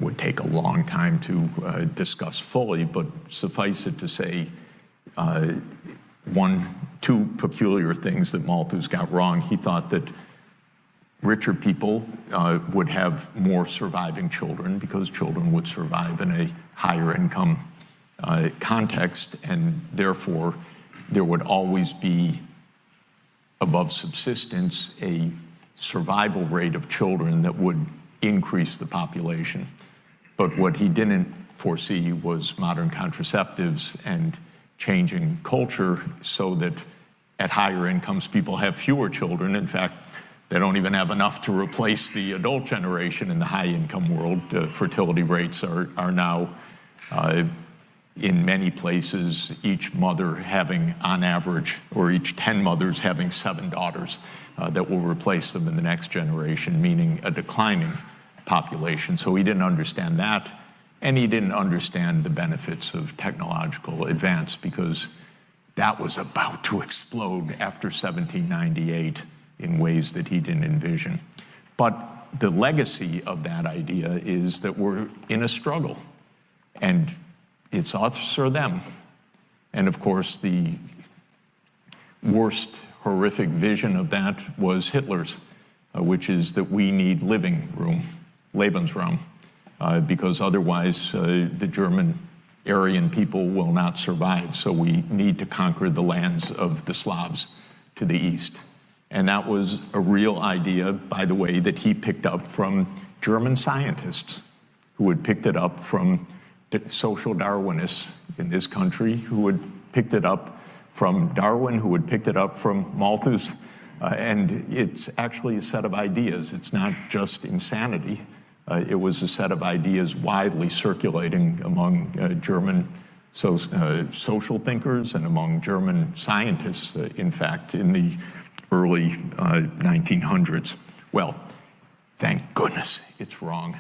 would take a long time to discuss fully, but suffice it to say, two peculiar things that Malthus got wrong. He thought that richer people would have more surviving children because children would survive in a higher income context, and therefore there would always be, above subsistence, a survival rate of children that would increase the population. But what he didn't foresee was modern contraceptives and changing culture so that at higher incomes people have fewer children. In fact, they don't even have enough to replace the adult generation in the high income world. Fertility rates are now in many places, each mother having on average, or each 10 mothers having 7 daughters that will replace them in the next generation, meaning a declining population. So he didn't understand that, and he didn't understand the benefits of technological advance, because that was about to explode after 1798 in ways that he didn't envision. But the legacy of that idea is that we're in a struggle, and it's us or them. And of course, the worst horrific vision of that was Hitler's, which is that we need living room, Lebensraum, because otherwise the German Aryan people will not survive. So we need to conquer the lands of the Slavs to the east. And that was a real idea, by the way, that he picked up from German scientists who had picked it up from social Darwinists in this country, who had picked it up from Darwin, who had picked it up from Malthus. And it's actually a set of ideas. It's not just insanity. It was a set of ideas widely circulating among German social thinkers and among German scientists, in fact, in the early 1900s. Well, thank goodness it's wrong.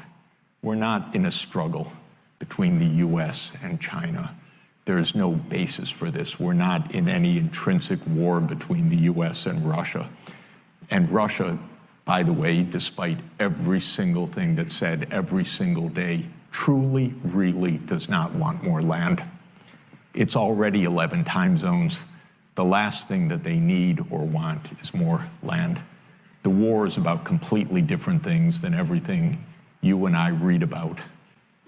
We're not in a struggle between the US and China. There's no basis for this. We're not in any intrinsic war between the US and Russia. And Russia, by the way, despite every single thing that's said every single day, truly, really does not want more land. It's already 11 time zones. The last thing that they need or want is more land. The war is about completely different things than everything you and I read about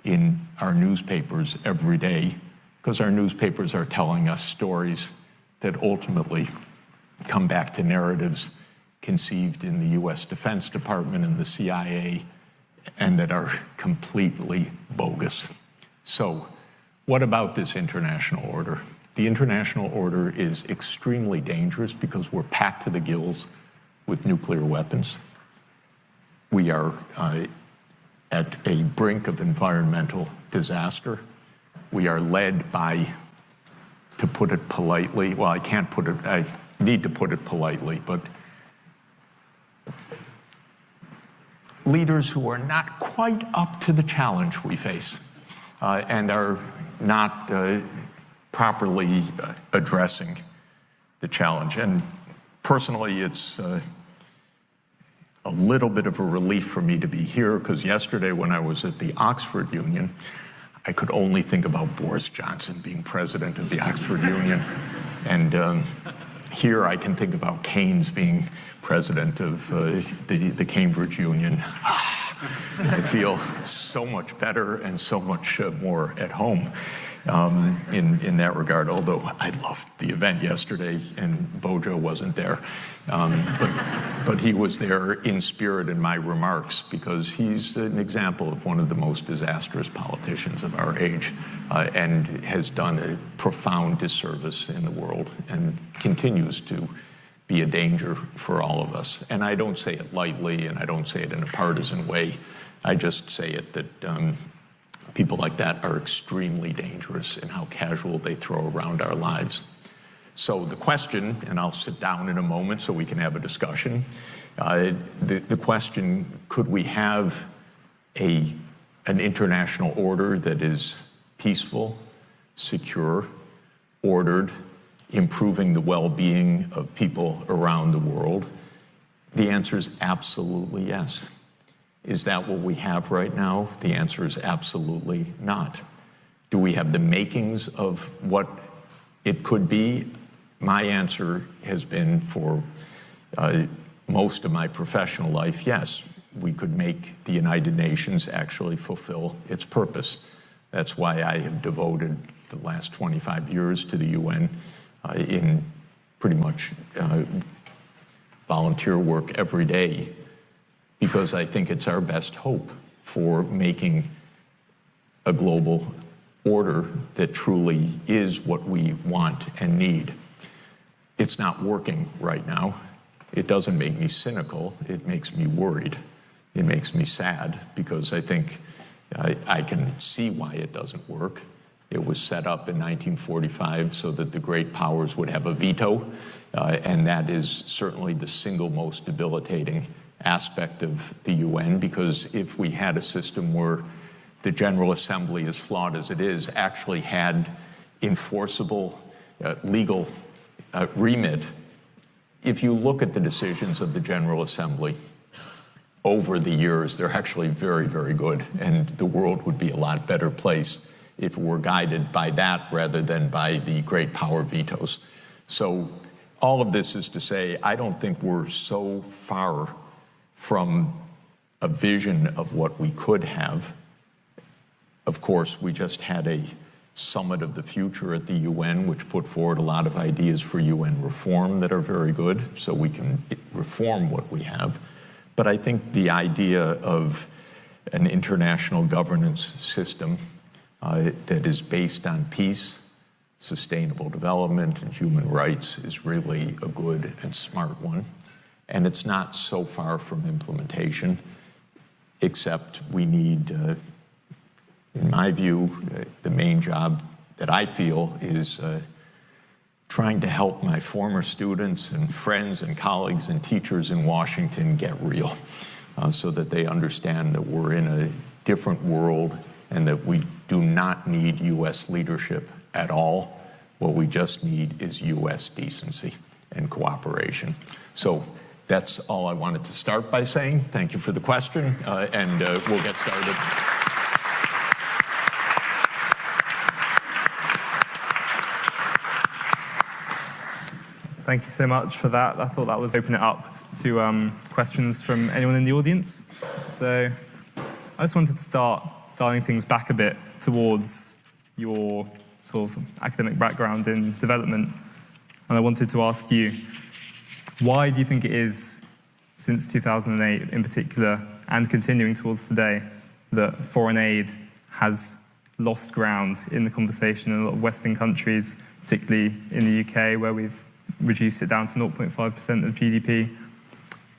in our newspapers every day, because our newspapers are telling us stories that ultimately come back to narratives conceived in the US Defense Department and the CIA, and that are completely bogus. So what about this international order? The international order is extremely dangerous because we're packed to the gills with nuclear weapons. We are at a brink of environmental disaster. We are led by, to put it politely, well, I need to put it politely, but leaders who are not quite up to the challenge we face and are not properly addressing the challenge. And personally, it's a little bit of a relief for me to be here, because yesterday when I was at the Oxford Union, I could only think about Boris Johnson being president of the Oxford Union. And here I can think about Keynes being president of the Cambridge Union. I feel so much better and so much more at home in that regard, although I loved the event yesterday and Bojo wasn't there. But he was there in spirit in my remarks, because he's an example of one of the most disastrous politicians of our age and has done a profound disservice in the world and continues to be a danger for all of us. And I don't say it lightly, and I don't say it in a partisan way. I just say it that people like that are extremely dangerous in how casual they throw around our lives. So the question, and I'll sit down in a moment so we can have a discussion, the question, could we have an international order that is peaceful, secure, ordered, improving the well-being of people around the world? The answer is absolutely yes. Is that what we have right now? The answer is absolutely not. Do we have the makings of what it could be? My answer has been for most of my professional life, yes, we could make the United Nations actually fulfill its purpose. That's why I have devoted the last 25 years to the UN in pretty much volunteer work every day, because I think it's our best hope for making a global order that truly is what we want and need. It's not working right now. It doesn't make me cynical. It makes me worried. It makes me sad, because I think I can see why it doesn't work. It was set up in 1945 so that the great powers would have a veto, and that is certainly the single most debilitating aspect of the UN, because if we had a system where the General Assembly, as flawed as it is, actually had enforceable legal remit, if you look at the decisions of the General Assembly over the years, they're actually very, very good, and the world would be a lot better place if it were guided by that rather than by the great power vetoes. So all of this is to say, I don't think we're so far from a vision of what we could have. Of course, we just had a Summit of the Future at the UN, which put forward a lot of ideas for UN reform that are very good, so we can reform what we have. But I think the idea of an international governance system that is based on peace, sustainable development, and human rights is really a good and smart one. And it's not so far from implementation, except we need, in my view, the main job that I feel is trying to help my former students and friends and colleagues and teachers in Washington get real, so that they understand that we're in a different world and that we do not need U.S. leadership at all. What we just need is U.S. decency and cooperation. So that's all I wanted to start by saying. Thank you for the question, and we'll get started. Thank you so much for that. I thought that was open it up to questions from anyone in the audience. So I just wanted to start dialing things back a bit towards your sort of academic background in development. And I wanted to ask you, why do you think it is, since 2008 in particular, and continuing towards today, that foreign aid has lost ground in the conversation in a lot of Western countries, particularly in the UK, where we've reduced it down to 0.5% of GDP?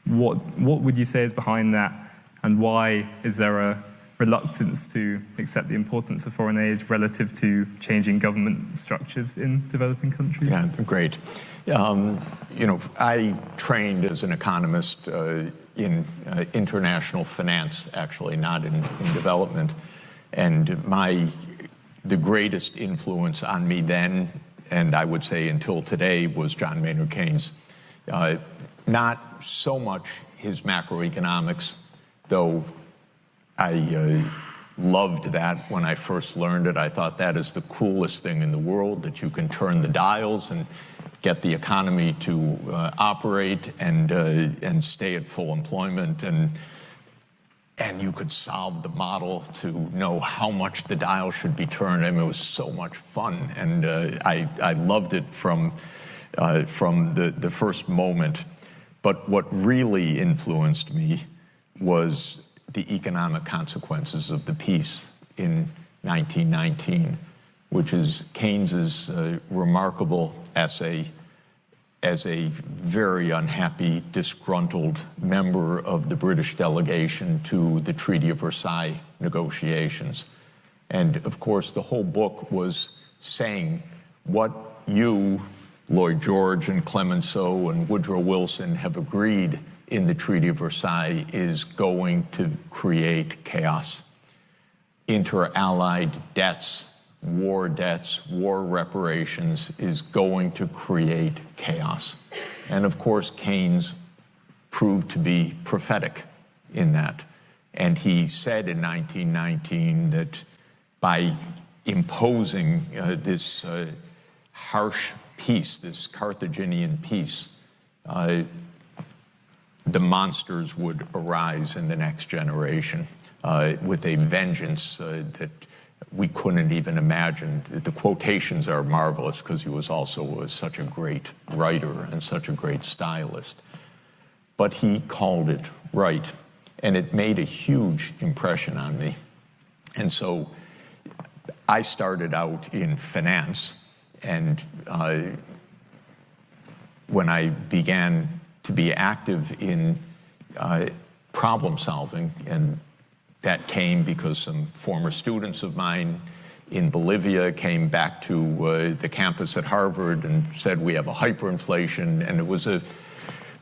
What would you say is behind that, and why is there a reluctance to accept the importance of foreign aid relative to changing government structures in developing countries? Yeah, great. I trained as an economist in international finance, actually, not in development. And the greatest influence on me then, and I would say until today, was John Maynard Keynes. Not so much his macroeconomics, though I loved that when I first learned it. I thought that is the coolest thing in the world, that you can turn the dials and get the economy to operate and stay at full employment, and you could solve the model to know how much the dial should be turned. I mean, it was so much fun, and I loved it from the first moment. But what really influenced me was the economic consequences of the peace in 1919, which is Keynes's remarkable essay as a very unhappy, disgruntled member of the British delegation to the Treaty of Versailles negotiations. And of course, the whole book was saying what you, Lloyd George and Clemenceau and Woodrow Wilson, have agreed in the Treaty of Versailles is going to create chaos. Inter-allied debts, war reparations is going to create chaos. And of course, Keynes proved to be prophetic in that. And he said in 1919 that by imposing this harsh peace, this Carthaginian peace, the monsters would arise in the next generation with a vengeance that we couldn't even imagine. The quotations are marvelous because he was also such a great writer and such a great stylist. But he called it right, and it made a huge impression on me. And so I started out in finance, and when I began to be active in problem solving, and that came because some former students of mine in Bolivia came back to the campus at Harvard and said, we have a hyperinflation. And it was a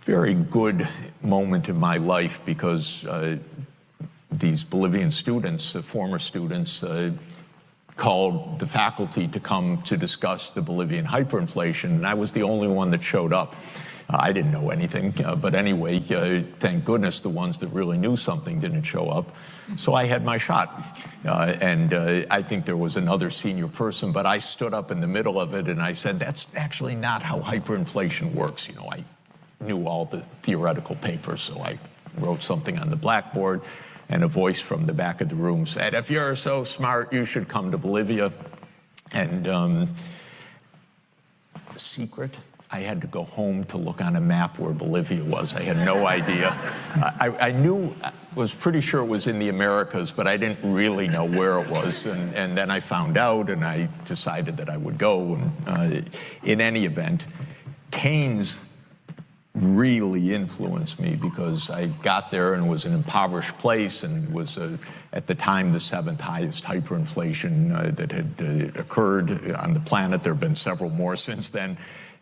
very good moment in my life because these Bolivian students, former students, called the faculty to come to discuss the Bolivian hyperinflation, and I was the only one that showed up. I didn't know anything, but anyway, thank goodness the ones that really knew something didn't show up. So I had my shot, and I think there was another senior person, but I stood up in the middle of it and I said, that's actually not how hyperinflation works. You know, I knew all the theoretical papers, so I wrote something on the blackboard, and a voice from the back of the room said, if you're so smart, you should come to Bolivia. And secret, I had to go home to look on a map where Bolivia was. I had no idea. I was pretty sure it was in the Americas, but I didn't really know where it was. And then I found out, and I decided that I would go. And in any event, Keynes really influenced me because I got there and was an impoverished place and was at the time the 7th highest hyperinflation that had occurred on the planet. There have been several more since then.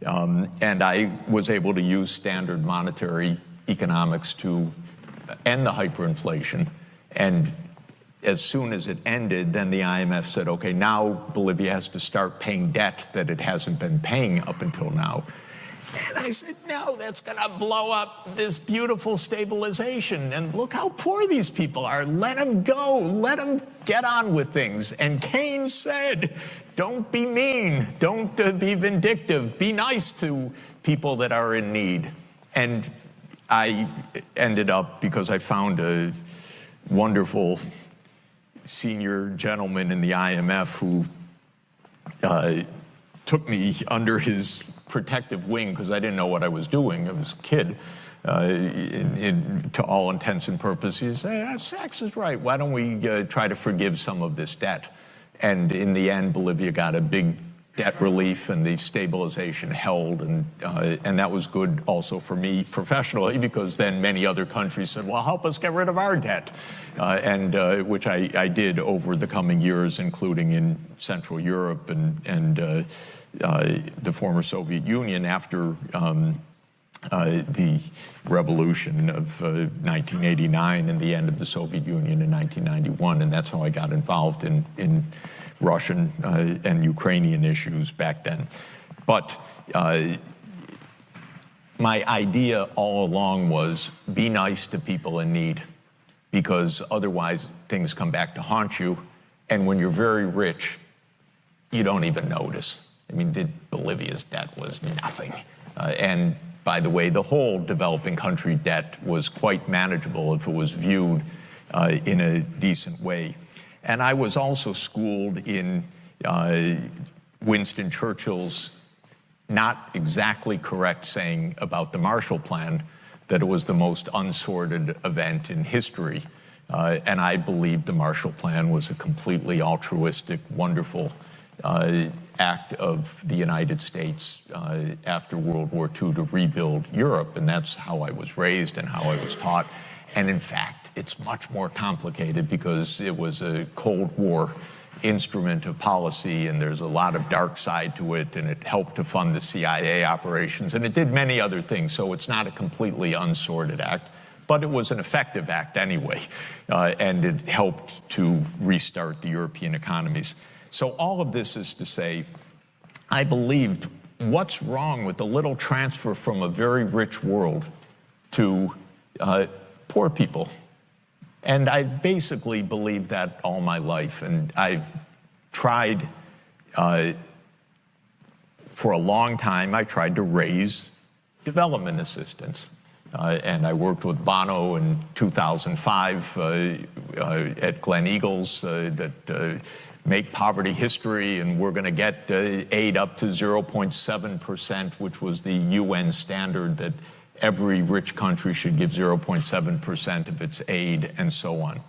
And I was able to use standard monetary economics to end the hyperinflation. And as soon as it ended, then the IMF said, okay, now Bolivia has to start paying debt that it hasn't been paying up until now. And I said, no, that's going to blow up this beautiful stabilization. And look how poor these people are. Let them go. Let them get on with things. And Keynes said, don't be mean. Don't be vindictive. Be nice to people that are in need. And I ended up, because I found a wonderful senior gentleman in the IMF who took me under his protective wing because I didn't know what I was doing. I was a kid, to all intents and purposes. Sachs is right. Why don't we try to forgive some of this debt? And in the end, Bolivia got a big debt relief, and the stabilization held, and that was good also for me professionally, because then many other countries said, well, help us get rid of our debt, which I did over the coming years, including in Central Europe and the former Soviet Union after the revolution of 1989 and the end of the Soviet Union in 1991. And that's how I got involved in Russian and Ukrainian issues back then. But my idea all along was be nice to people in need, because otherwise things come back to haunt you. And when you're very rich, you don't even notice. I mean, Bolivia's debt was nothing. And by the way, the whole developing country debt was quite manageable if it was viewed in a decent way. And I was also schooled in Winston Churchill's not exactly correct saying about the Marshall Plan, that it was the most unsorted event in history. And I believe the Marshall Plan was a completely altruistic, wonderful act of the United States after World War II to rebuild Europe. And that's how I was raised and how I was taught. And in fact, it's much more complicated because it was a Cold War instrument of policy, and there's a lot of dark side to it, and it helped to fund the CIA operations, and it did many other things. So it's not a completely unsorted act, but it was an effective act anyway, and it helped to restart the European economies. So all of this is to say, I believed, what's wrong with a little transfer from a very rich world to poor people? And I basically believed that all my life. And I've tried, for a long time, I tried to raise development assistance. And I worked with Bono in 2005 at Glen Eagles that make poverty history, and we're going to get aid up to 0.7%, which was the UN standard that every rich country should give 0.7% of its aid, and so on.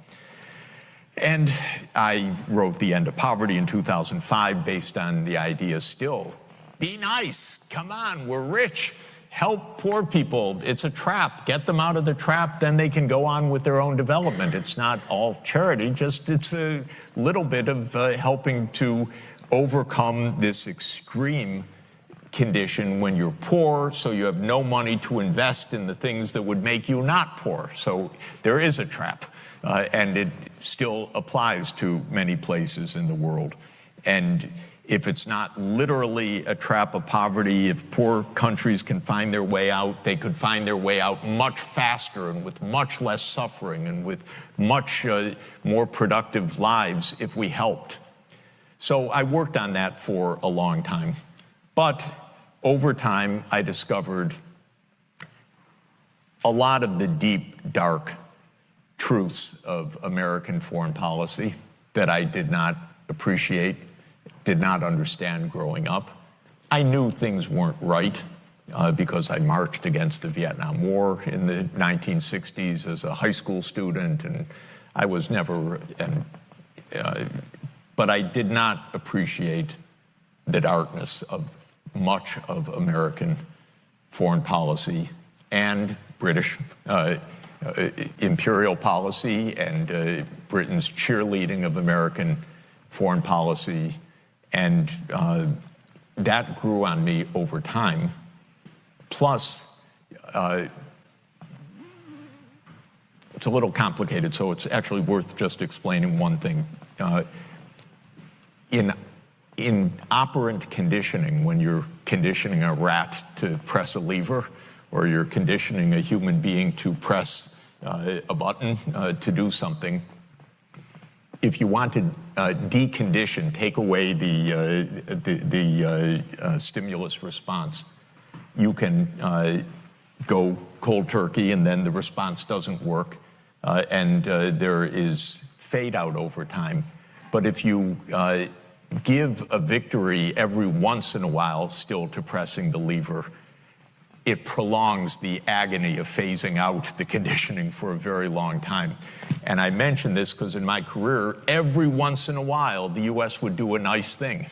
And I wrote The End of Poverty in 2005 based on the idea still, be nice, come on, we're rich. Help poor people. It's a trap. Get them out of the trap, then they can go on with their own development. It's not all charity, just it's a little bit of helping to overcome this extreme condition when you're poor, so you have no money to invest in the things that would make you not poor. So there is a trap, and it still applies to many places in the world. And if it's not literally a trap of poverty, if poor countries can find their way out, they could find their way out much faster and with much less suffering and with much more productive lives if we helped. So I worked on that for a long time. But over time, I discovered a lot of the deep, dark truths of American foreign policy that I did not appreciate, did not understand growing up. I knew things weren't right because I marched against the Vietnam War in the 1960s as a high school student, and I was never, but I did not appreciate the darkness of much of American foreign policy and British imperial policy and Britain's cheerleading of American foreign policy. And that grew on me over time. Plus, it's a little complicated, so it's actually worth just explaining one thing. In operant conditioning, when you're conditioning a rat to press a lever, or you're conditioning a human being to press a button to do something, if you want to decondition, take away the stimulus response, you can go cold turkey and then the response doesn't work, and there is fade out over time. But if you give a victory every once in a while still to pressing the lever, it prolongs the agony of phasing out the conditioning for a very long time. And I mention this because in my career, every once in a while, the US would do a nice thing.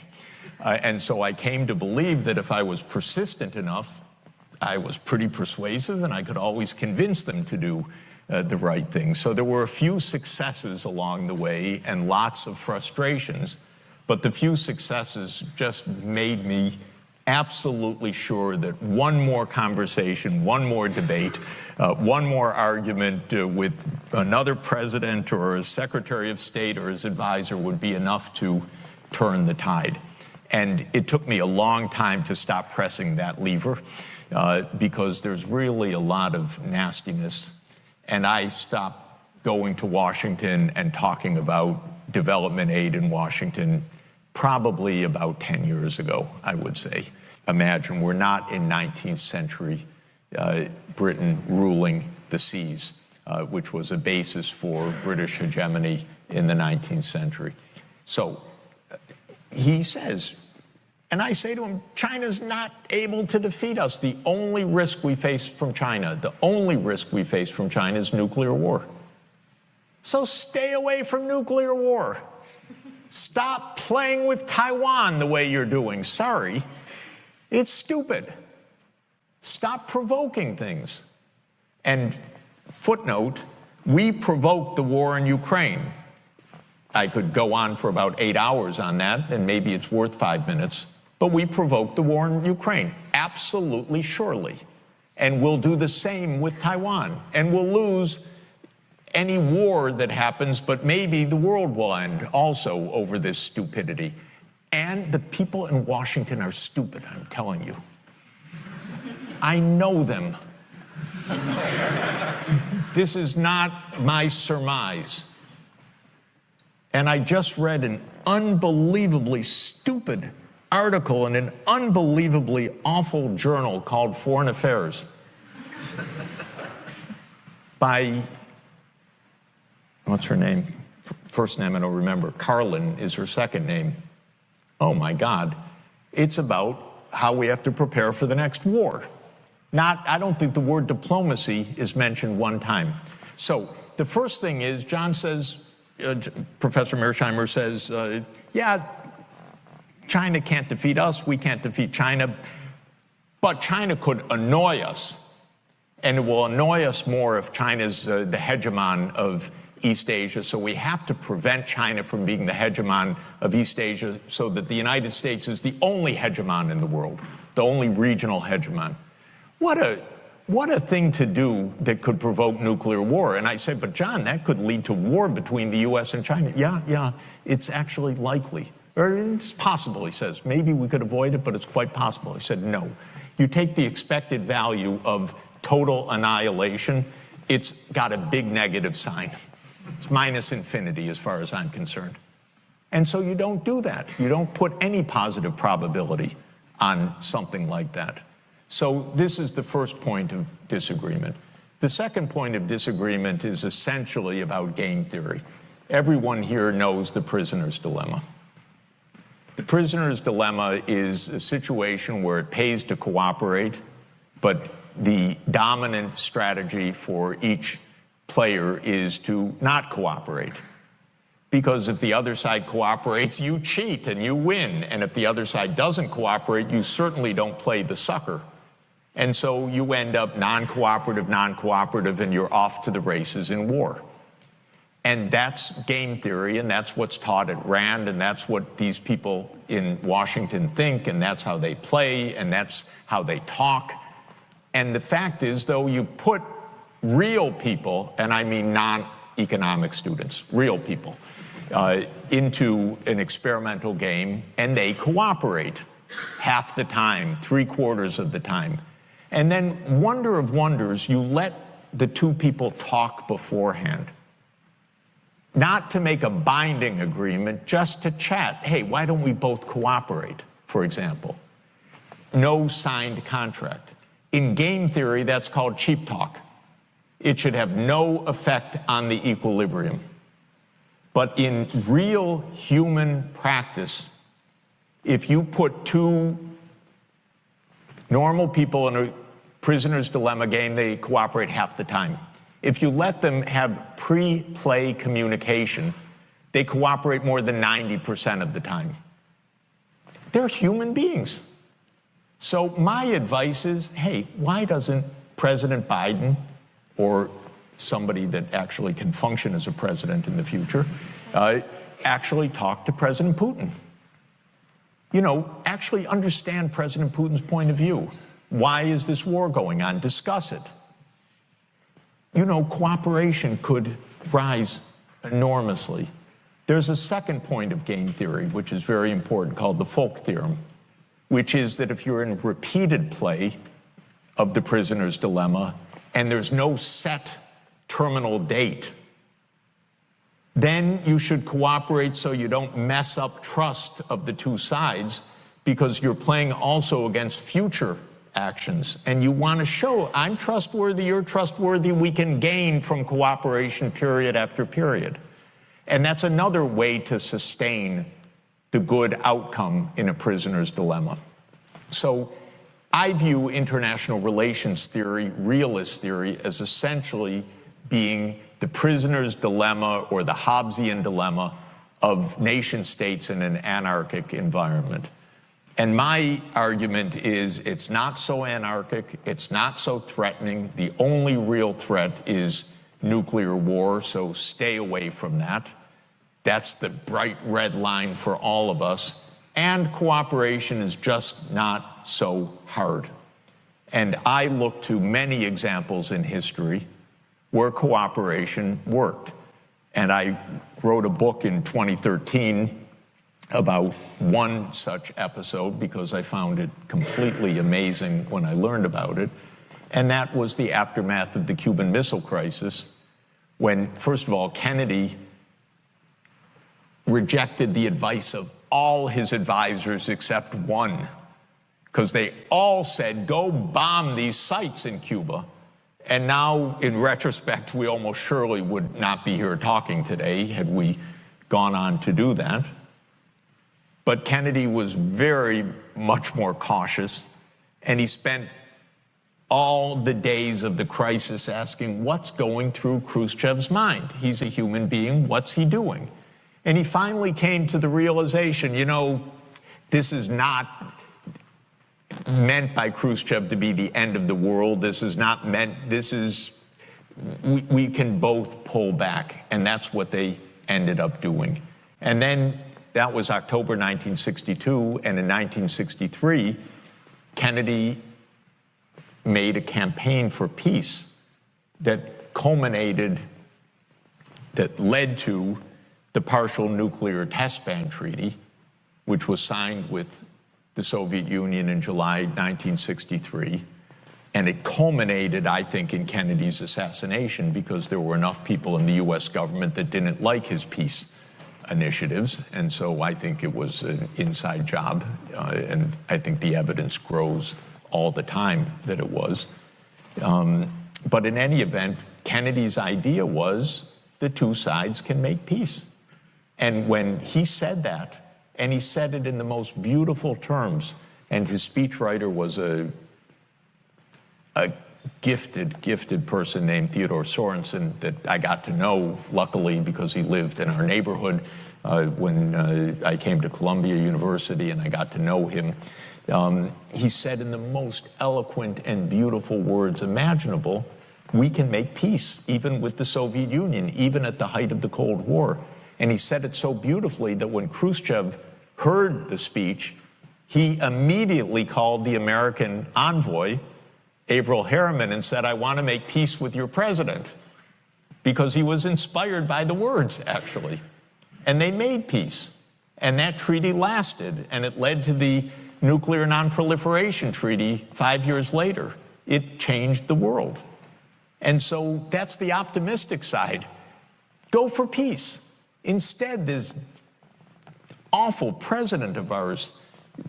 And so I came to believe that if I was persistent enough, I was pretty persuasive and I could always convince them to do the right thing. So there were a few successes along the way and lots of frustrations, but the few successes just made me absolutely sure that one more conversation, one more debate, one more argument with another president or a secretary of state or his advisor would be enough to turn the tide. And it took me a long time to stop pressing that lever because there's really a lot of nastiness. And I stopped going to Washington and talking about development aid in Washington probably about 10 years ago, I would say. Imagine we're not in 19th century Britain ruling the seas, which was a basis for British hegemony in the 19th century. So he says, and I say to him, China's not able to defeat us. The only risk we face from China, the only risk we face from China is nuclear war. So stay away from nuclear war. Stop playing with Taiwan the way you're doing. Sorry, it's stupid. Stop provoking things. And footnote, we provoked the war in Ukraine. I could go on for about 8 hours on that, and maybe it's worth 5 minutes, but we provoked the war in Ukraine, absolutely surely. And we'll do the same with Taiwan, and we'll lose any war that happens, but maybe the world will end also over this stupidity. And the people in Washington are stupid, I'm telling you. I know them. This is not my surmise. And I just read an unbelievably stupid article in an unbelievably awful journal called Foreign Affairs by, what's her name? First name I don't remember. Carlin is her second name. Oh my God. It's about how we have to prepare for the next war. I don't think the word diplomacy is mentioned one time. So the first thing is, John says, Professor Mearsheimer says, yeah, China can't defeat us, we can't defeat China, but China could annoy us. And it will annoy us more if China's the hegemon of East Asia. So we have to prevent China from being the hegemon of East Asia so that the United States is the only hegemon in the world, the only regional hegemon. What a thing to do that could provoke nuclear war. And I said, but John, that could lead to war between the US and China. Yeah, it's actually likely. Or it's possible, he says. Maybe we could avoid it, but it's quite possible. He said, no. You take the expected value of total annihilation, it's got a big negative sign. It's minus infinity as far as I'm concerned. And so you don't do that. You don't put any positive probability on something like that. So this is the first point of disagreement. The second point of disagreement is essentially about game theory. Everyone here knows the prisoner's dilemma. The prisoner's dilemma is a situation where it pays to cooperate, but the dominant strategy for each player is to not cooperate. Because if the other side cooperates, you cheat and you win. And if the other side doesn't cooperate, you certainly don't play the sucker. And so you end up non-cooperative, and you're off to the races in war. And that's game theory, and that's what's taught at Rand, and that's what these people in Washington think, and that's how they play, and that's how they talk. And the fact is, though, you put real people, and I mean non-economic students, real people, into an experimental game, and they cooperate half the time, 3/4 of the time. And then, wonder of wonders, you let the two people talk beforehand. Not to make a binding agreement, just to chat. Hey, why don't we both cooperate, for example? No signed contract. In game theory, that's called cheap talk. It should have no effect on the equilibrium. But in real human practice, if you put two normal people in a prisoner's dilemma game, they cooperate half the time. If you let them have pre-play communication, they cooperate more than 90% of the time. They're human beings. So my advice is, hey, why doesn't President Biden or somebody that actually can function as a president in the future actually talk to President Putin? You know, actually understand President Putin's point of view. Why is this war going on? Discuss it. You know, cooperation could rise enormously. There's a second point of game theory, which is very important, called the Folk theorem, which is that if you're in repeated play of the prisoner's dilemma and there's no set terminal date, then you should cooperate so you don't mess up trust of the two sides, because you're playing also against future actions. And you want to show, I'm trustworthy, you're trustworthy, we can gain from cooperation period after period. And that's another way to sustain the good outcome in a prisoner's dilemma. So I view international relations theory, realist theory, as essentially being the prisoner's dilemma or the Hobbesian dilemma of nation states in an anarchic environment. And my argument is it's not so anarchic, it's not so threatening. The only real threat is nuclear war, so stay away from that. That's the bright red line for all of us. And cooperation is just not so hard. And I look to many examples in history where cooperation worked. And I wrote a book in 2013 about one such episode because I found it completely amazing when I learned about it. And that was the aftermath of the Cuban Missile Crisis, when, first of all, Kennedy rejected the advice of all his advisors except one, because they all said, go bomb these sites in Cuba. And now, in retrospect, we almost surely would not be here talking today had we gone on to do that. But Kennedy was very much more cautious, and he spent all the days of the crisis asking, what's going through Khrushchev's mind? He's a human being, what's he doing? And he finally came to the realization, this is not meant by Khrushchev to be the end of the world. This is not meant, we can both pull back. And that's what they ended up doing. And then that was October 1962. And in 1963, Kennedy made a campaign for peace that led to the Partial Nuclear Test Ban Treaty, which was signed with the Soviet Union in July 1963. And it culminated, I think, in Kennedy's assassination, because there were enough people in the US government that didn't like his peace initiatives. And so I think it was an inside job. And I think the evidence grows all the time that it was. But in any event, Kennedy's idea was the two sides can make peace. And when he said that, and he said it in the most beautiful terms, and his speechwriter was a gifted person named Theodore Sorensen that I got to know, luckily, because he lived in our neighborhood when I came to Columbia University, and I got to know him. He said in the most eloquent and beautiful words imaginable, we can make peace, even with the Soviet Union, even at the height of the Cold War. And he said it so beautifully that when Khrushchev heard the speech, he immediately called the American envoy, Averell Harriman, and said, I want to make peace with your president, because he was inspired by the words, actually. And they made peace. And that treaty lasted, and it led to the Nuclear Non-Proliferation Treaty 5 years later. It changed the world. And so that's the optimistic side. Go for peace. Instead, this awful president of ours,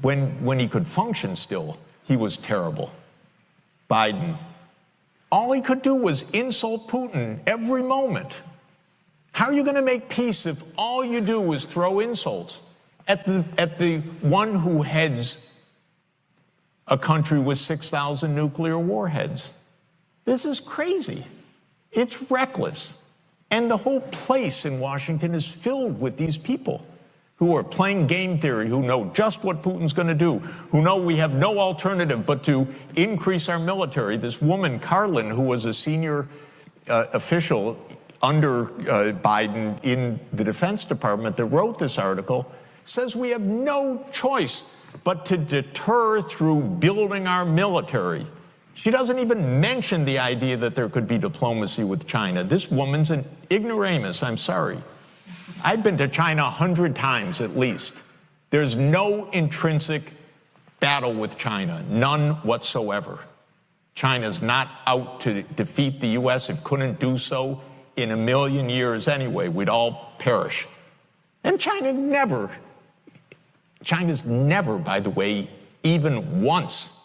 when he could function still, he was terrible. Biden. All he could do was insult Putin every moment. How are you going to make peace if all you do is throw insults at the one who heads a country with 6,000 nuclear warheads? This is crazy. It's reckless. And the whole place in Washington is filled with these people who are playing game theory, who know just what Putin's going to do, who know we have no alternative but to increase our military. This woman, Carlin, who was a senior official under Biden in the Defense Department that wrote this article, says we have no choice but to deter through building our military. She doesn't even mention the idea that there could be diplomacy with China. This woman's an ignoramus, I'm sorry. I've been to China 100 times at least. There's no intrinsic battle with China, none whatsoever. China's not out to defeat the US. It couldn't do so in a million years anyway. We'd all perish. And China's never, by the way, even once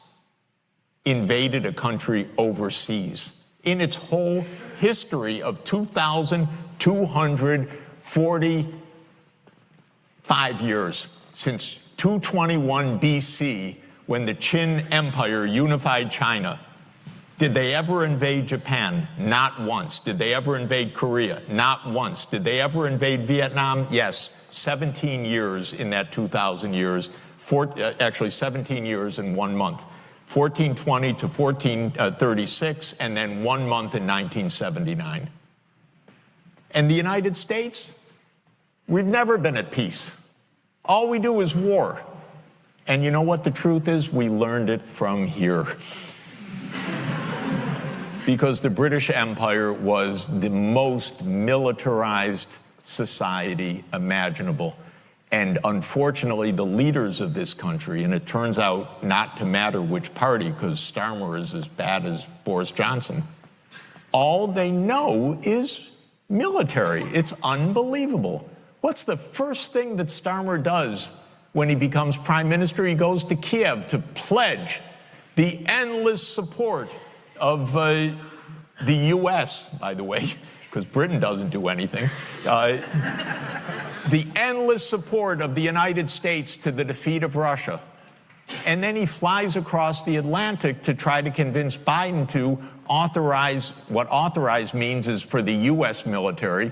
invaded a country overseas. In its whole history of 2,245 years, since 221 BC, when the Qin Empire unified China, did they ever invade Japan? Not once. Did they ever invade Korea? Not once. Did they ever invade Vietnam? Yes, 17 years in that 2,000 years, actually 17 years and 1 month. 1420 to 1436, and then 1 month in 1979. And the United States, we've never been at peace. All we do is war. And you know what the truth is? We learned it from here. Because the British Empire was the most militarized society imaginable. And unfortunately, the leaders of this country, and it turns out not to matter which party, because Starmer is as bad as Boris Johnson, all they know is military. It's unbelievable. What's the first thing that Starmer does when he becomes prime minister? He goes to Kiev to pledge the endless support of the U.S., by the way, because Britain doesn't do anything. The endless support of the United States to the defeat of Russia. And then he flies across the Atlantic to try to convince Biden to authorize, what authorize means is for the U.S. military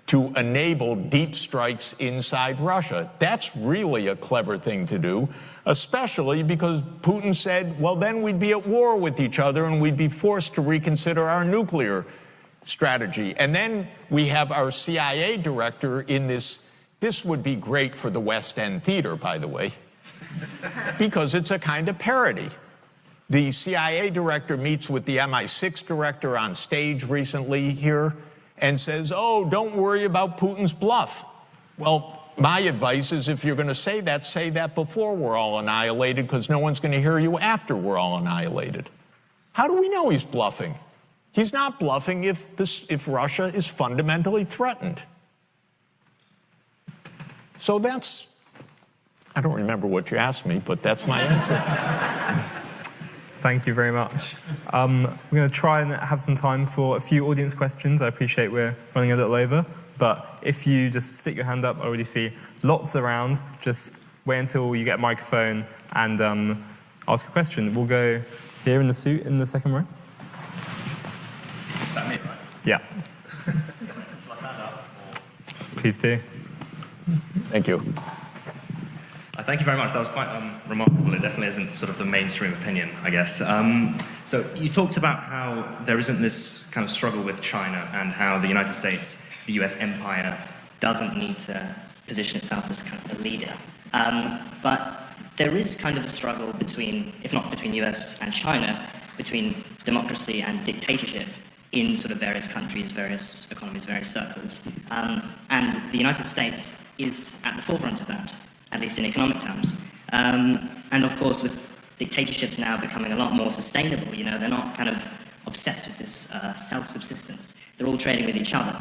to enable deep strikes inside Russia. That's really a clever thing to do, especially because Putin said, well, then we'd be at war with each other and we'd be forced to reconsider our nuclear strategy. And then we have our CIA director in this. This would be great for the West End theater, by the way, because it's a kind of parody. The CIA director meets with the MI6 director on stage recently here and says, oh, don't worry about Putin's bluff. Well, my advice is if you're going to say that before we're all annihilated, because no one's going to hear you after we're all annihilated. How do we know he's bluffing? He's not bluffing if Russia is fundamentally threatened. So I don't remember what you asked me, but that's my answer. Thank you very much. We're going to try and have some time for a few audience questions. I appreciate we're running a little over, but if you just stick your hand up, I already see lots around. Just wait until you get a microphone and ask a question. We'll go here in the suit in the second row. Is that me, right? Yeah. Shall I stand up? Please do. Thank you. Thank you very much. That was quite remarkable. It definitely isn't sort of the mainstream opinion, I guess. So you talked about how there isn't this kind of struggle with China and how the United States, the US empire, doesn't need to position itself as kind of a leader. But there is kind of a struggle between, if not between US and China, between democracy and dictatorship in sort of various countries, various economies, various circles. And the United States is at the forefront of that, at least in economic terms. And of course, with dictatorships now becoming a lot more sustainable, you know, they're not kind of obsessed with this self-subsistence. They're all trading with each other.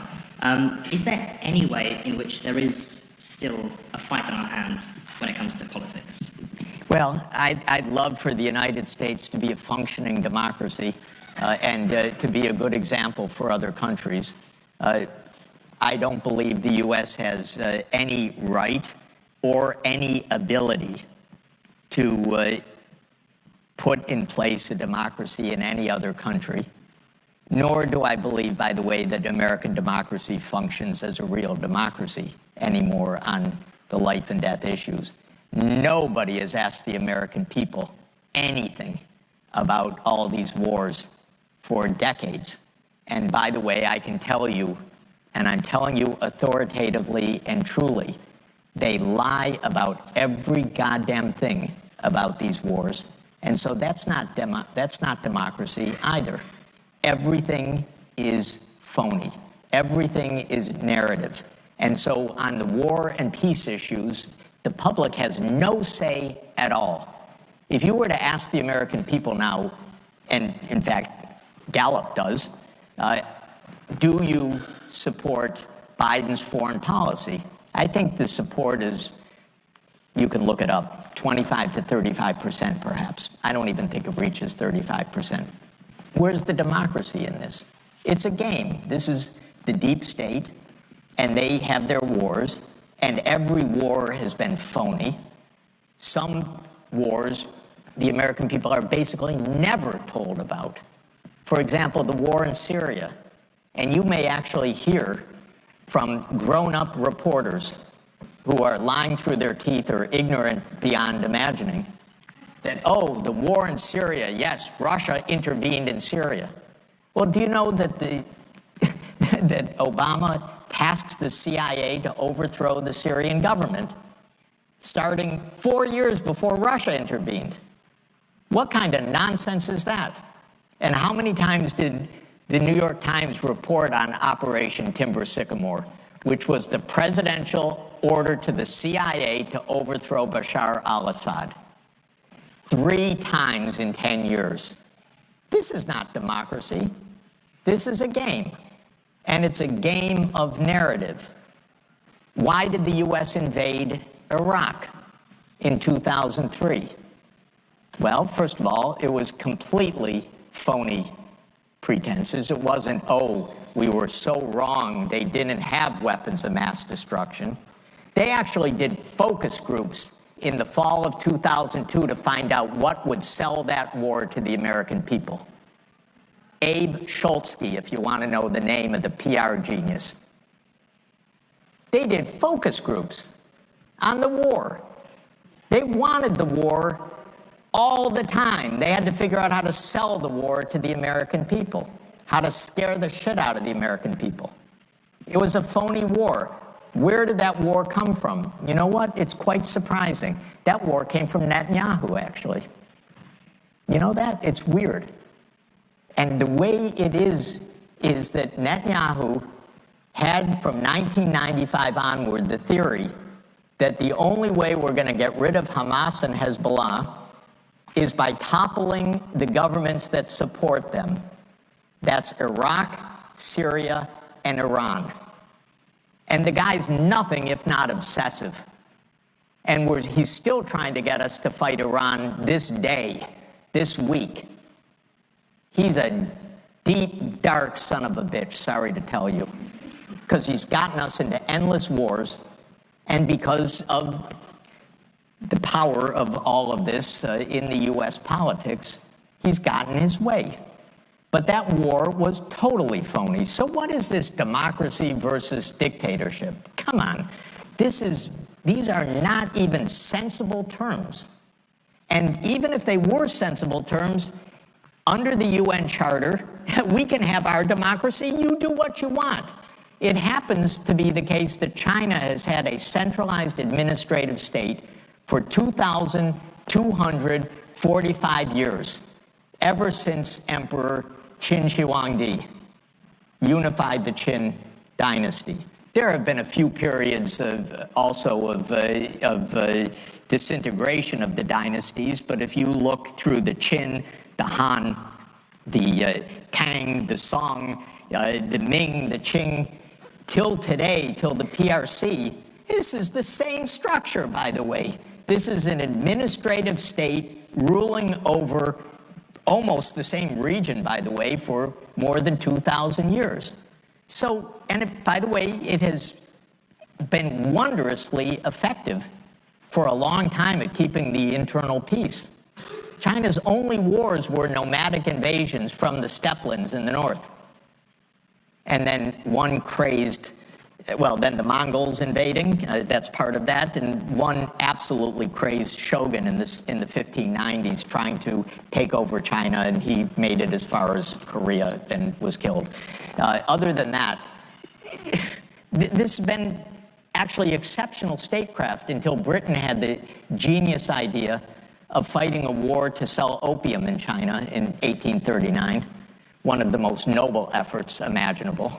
Is there any way in which there is still a fight on our hands when it comes to politics? Well, I'd love for the United States to be a functioning democracy and to be a good example for other countries. I don't believe the U.S. has any right or any ability to put in place a democracy in any other country, nor do I believe, by the way, that American democracy functions as a real democracy anymore on the life and death issues. Nobody has asked the American people anything about all these wars for decades. And by the way, I can tell you, and I'm telling you authoritatively and truly, they lie about every goddamn thing about these wars. And so that's not democracy either. Everything is phony. Everything is narrative. And so on the war and peace issues, the public has no say at all. If you were to ask the American people now, and in fact, Gallup does, do you support Biden's foreign policy? I think the support is, you can look it up, 25 to 35% perhaps. I don't even think it reaches 35%. Where's the democracy in this? It's a game. This is the deep state, and they have their wars, and every war has been phony. Some wars the American people are basically never told about. For example, the war in Syria. And you may actually hear from grown-up reporters who are lying through their teeth or ignorant beyond imagining that, oh, the war in Syria, yes, Russia intervened in Syria. Well, do you know that that Obama tasked the CIA to overthrow the Syrian government starting 4 years before Russia intervened? What kind of nonsense is that? And how many times did the New York Times report on Operation Timber Sycamore, which was the presidential order to the CIA to overthrow Bashar al-Assad. 3 times in 10 years. This is not democracy. This is a game. And it's a game of narrative. Why did the U.S. invade Iraq in 2003? Well, first of all, it was completely phony pretenses. It wasn't, oh, we were so wrong, they didn't have weapons of mass destruction. They actually did focus groups in the fall of 2002 to find out what would sell that war to the American people. Abe Schultzke, if you want to know the name of the PR genius. They did focus groups on the war. They wanted the war all the time. They had to figure out how to sell the war to the American people, how to scare the shit out of the American people. It was a phony war. Where did that war come from? You know what? It's quite surprising. That war came from Netanyahu, actually. You know that? It's weird. And the way it is that Netanyahu had, from 1995 onward, the theory that the only way we're going to get rid of Hamas and Hezbollah is by toppling the governments that support them. That's Iraq, Syria, and Iran. And the guy's nothing if not obsessive. And he's still trying to get us to fight Iran this day, this week. He's a deep, dark son of a bitch, sorry to tell you, because he's gotten us into endless wars, and because of the power of all of this in the U.S. politics, he's gotten his way. But that war was totally phony. So what is this democracy versus dictatorship? Come on. These are not even sensible terms. And even if they were sensible terms, under the UN Charter, we can have our democracy. You do what you want. It happens to be the case that China has had a centralized administrative state for 2,245 years, ever since Emperor Qin Shi Huangdi unified the Qin dynasty. There have been a few periods of disintegration of the dynasties, but if you look through the Qin, the Han, the Tang, the Song, the Ming, the Qing, till today, till the PRC, this is the same structure, by the way. This is an administrative state ruling over almost the same region, by the way, for more than 2,000 years. So, and by the way, it has been wondrously effective for a long time at keeping the internal peace. China's only wars were nomadic invasions from the steppelands in the north. And then one crazed, well, then the Mongols invading, that's part of that, and one absolutely crazed shogun in the 1590s trying to take over China, and he made it as far as Korea and was killed. Other than that, this has been actually exceptional statecraft until Britain had the genius idea of fighting a war to sell opium in China in 1839, one of the most noble efforts imaginable.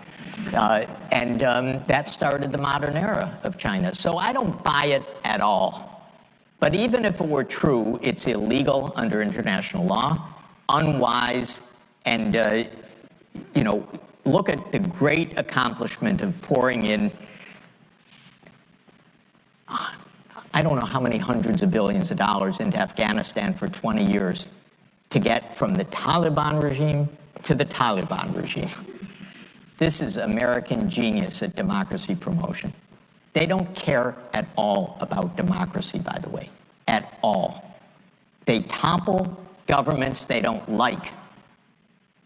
And that started the modern era of China. So I don't buy it at all. But even if it were true, it's illegal under international law, unwise, and, look at the great accomplishment of pouring in, I don't know how many hundreds of billions of dollars into Afghanistan for 20 years to get from the Taliban regime to the Taliban regime. This is American genius at democracy promotion. They don't care at all about democracy, by the way, at all. They topple governments they don't like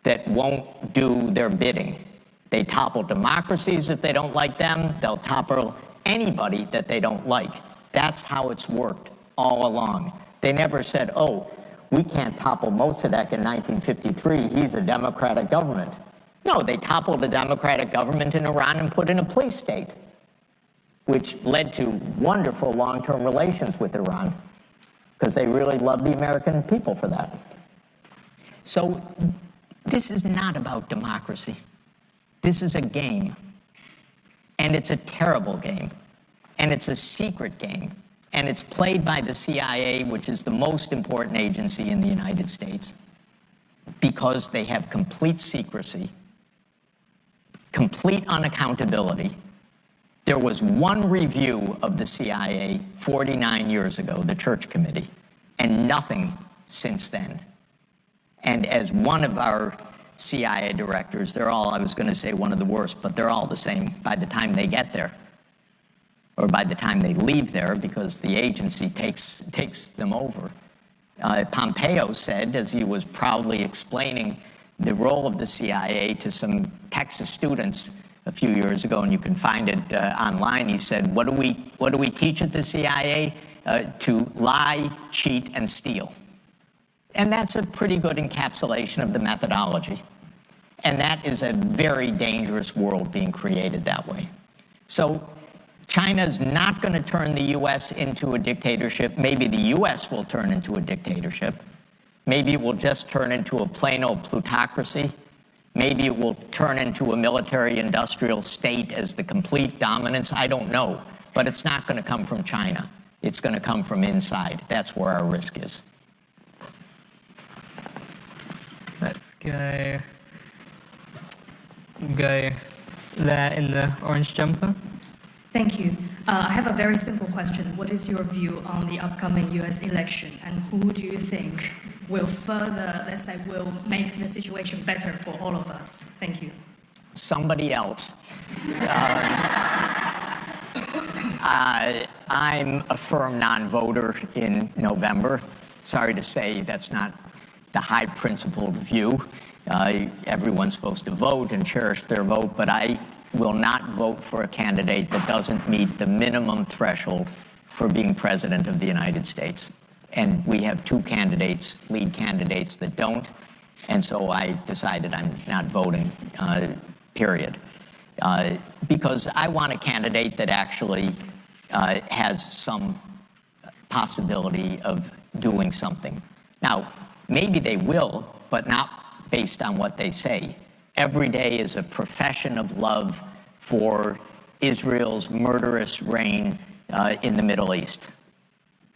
that won't do their bidding. They topple democracies if they don't like them. They'll topple anybody that they don't like. That's how it's worked all along. They never said, oh, we can't topple Mossadegh in 1953. He's a democratic government. No, they toppled a democratic government in Iran and put in a police state, which led to wonderful long-term relations with Iran because they really love the American people for that. So this is not about democracy. This is a game, and it's a terrible game. And it's a secret game. And it's played by the CIA, which is the most important agency in the United States, because they have complete secrecy, complete unaccountability. There was one review of the CIA 49 years ago, the Church Committee, and nothing since then. And as one of our CIA directors, they're all, I was going to say one of the worst, but they're all the same by the time they get there, or by the time they leave there, because the agency takes them over. Pompeo said, as he was proudly explaining the role of the CIA to some Texas students a few years ago, and you can find it online, he said, what do we teach at the CIA? To lie, cheat, and steal. And that's a pretty good encapsulation of the methodology. And that is a very dangerous world being created that way. So China's not going to turn the U.S. into a dictatorship. Maybe the U.S. will turn into a dictatorship. Maybe it will just turn into a plain old plutocracy. Maybe it will turn into a military-industrial state as the complete dominance. I don't know. But it's not going to come from China. It's going to come from inside. That's where our risk is. Let's go there in the orange jumper. Thank you. I have a very simple question. What is your view on the upcoming US election, and who do you think will further, let's say, will make the situation better for all of us? Thank you. Somebody else. I'm a firm non-voter in November. Sorry to say that's not the high principled view. Everyone's supposed to vote and cherish their vote, but I will not vote for a candidate that doesn't meet the minimum threshold for being president of the United States. And we have two candidates, lead candidates, that don't. And so I decided I'm not voting, period. Because I want a candidate that actually has some possibility of doing something. Now, maybe they will, but not based on what they say. Every day is a profession of love for Israel's murderous reign in the Middle East.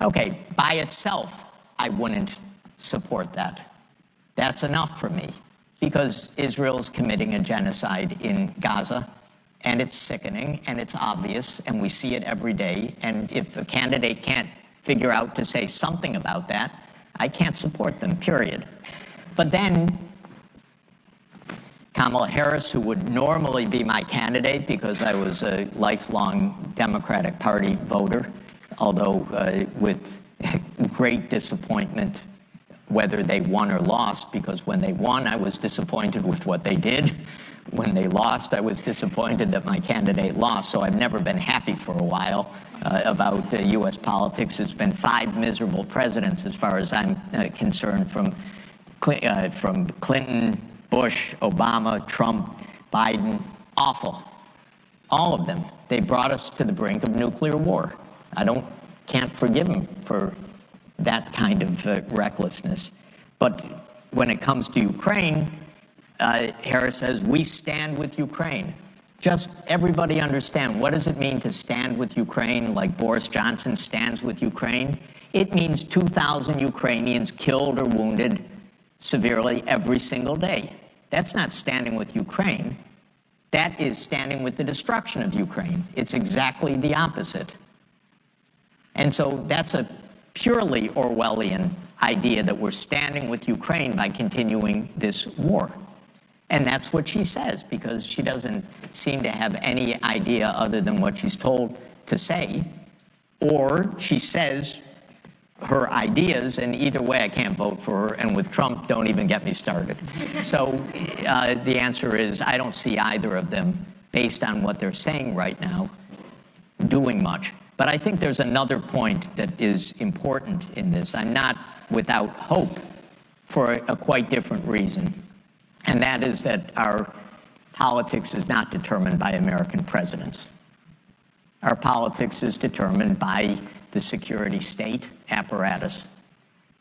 Okay, by itself, I wouldn't support that. That's enough for me, because Israel's committing a genocide in Gaza, and it's sickening, and it's obvious, and we see it every day. And if a candidate can't figure out to say something about that, I can't support them, period. But then Kamala Harris, who would normally be my candidate because I was a lifelong Democratic Party voter, although with great disappointment whether they won or lost, because when they won, I was disappointed with what they did. When they lost, I was disappointed that my candidate lost. So I've never been happy for a while about U.S. politics. It's been 5 miserable presidents, as far as I'm concerned, from Clinton, Bush, Obama, Trump, Biden. Awful. All of them. They brought us to the brink of nuclear war. Can't forgive them for that kind of recklessness. But when it comes to Ukraine, Harris says, we stand with Ukraine. Just everybody understand, what does it mean to stand with Ukraine like Boris Johnson stands with Ukraine? It means 2,000 Ukrainians killed or wounded severely every single day. That's not standing with Ukraine. That is standing with the destruction of Ukraine. It's exactly the opposite. And so that's a purely Orwellian idea, that we're standing with Ukraine by continuing this war. And that's what she says, because she doesn't seem to have any idea other than what she's told to say. Or she says her ideas, and either way I can't vote for her, and with Trump, don't even get me started. So the answer is I don't see either of them, based on what they're saying right now, doing much. But I think there's another point that is important in this. I'm not without hope, for a quite different reason. And that is that our politics is not determined by American presidents. Our politics is determined by the security state apparatus.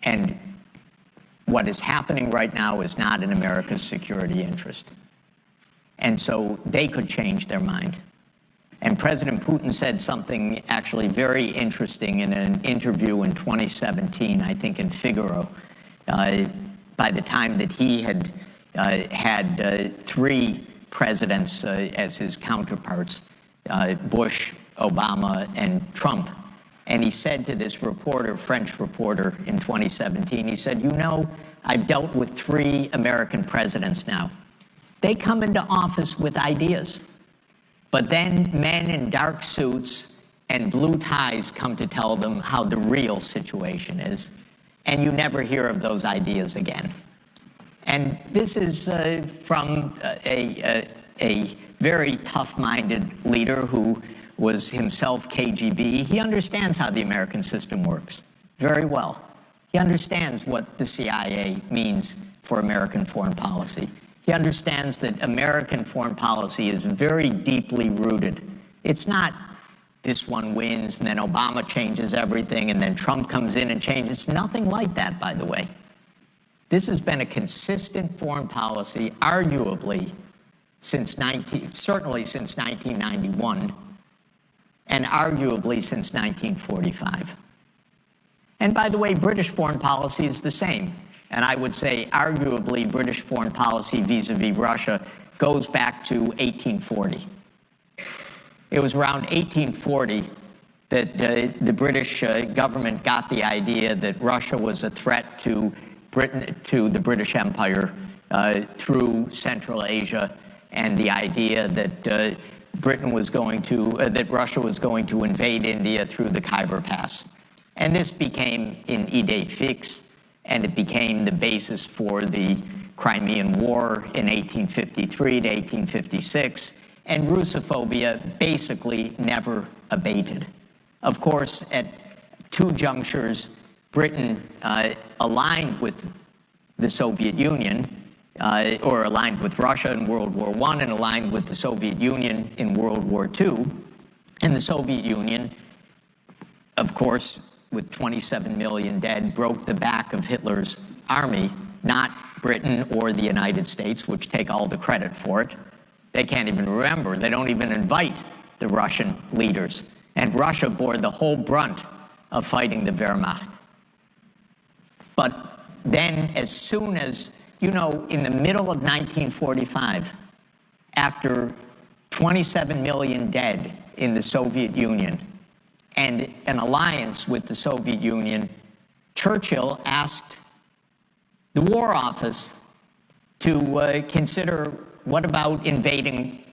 And what is happening right now is not in America's security interest. And so they could change their mind. And President Putin said something actually very interesting in an interview in 2017, I think in Figaro, by the time that he had had three presidents as his counterparts, Bush, Obama, and Trump. And he said to this reporter, French reporter in 2017, he said, you know, I've dealt with three American presidents now. They come into office with ideas, but then men in dark suits and blue ties come to tell them how the real situation is, and you never hear of those ideas again. And this is from a very tough-minded leader who was himself KGB. He understands how the American system works very well. He understands what the CIA means for American foreign policy. He understands that American foreign policy is very deeply rooted. It's not this one wins and then Obama changes everything and then Trump comes in and changes. Nothing like that, by the way. This has been a consistent foreign policy, arguably, certainly since 1991, and arguably since 1945. And by the way, British foreign policy is the same. And I would say arguably British foreign policy vis-a-vis Russia goes back to 1840. It was around 1840 that the British government got the idea that Russia was a threat to Britain, to the British Empire through Central Asia, and the idea that that Russia was going to invade India through the Khyber Pass. And this became an idée fixe, and it became the basis for the Crimean War in 1853 to 1856, and Russophobia basically never abated. Of course, at two junctures, Britain aligned with the Soviet Union, or aligned with Russia in World War I and aligned with the Soviet Union in World War II. And the Soviet Union, of course, with 27 million dead, broke the back of Hitler's army, not Britain or the United States, which take all the credit for it. They can't even remember. They don't even invite the Russian leaders. And Russia bore the whole brunt of fighting the Wehrmacht. But then, as soon as, you know, in the middle of 1945, after 27 million dead in the Soviet Union and an alliance with the Soviet Union, Churchill asked the War Office to consider, what about invading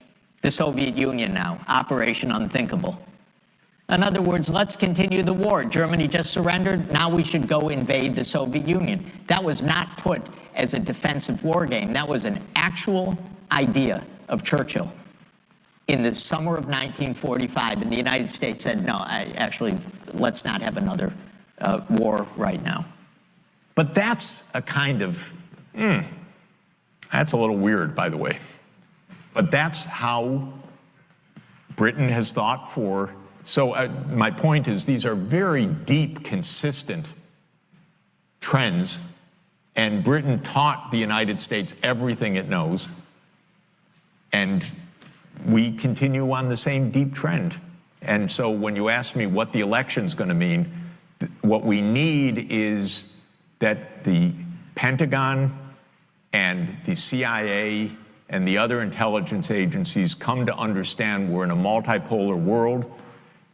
the Soviet Union now, Operation Unthinkable? In other words, let's continue the war. Germany just surrendered, now we should go invade the Soviet Union. That was not put as a defensive war game. That was an actual idea of Churchill in the summer of 1945, and the United States said, no, actually, let's not have another war right now. But that's a kind of, that's a little weird, by the way. But that's how Britain has thought for, so my point is these are very deep, consistent trends, and Britain taught the United States everything it knows, and we continue on the same deep trend. And so when you ask me what the election's going to mean, what we need is that the Pentagon and the CIA and the other intelligence agencies come to understand we're in a multipolar world.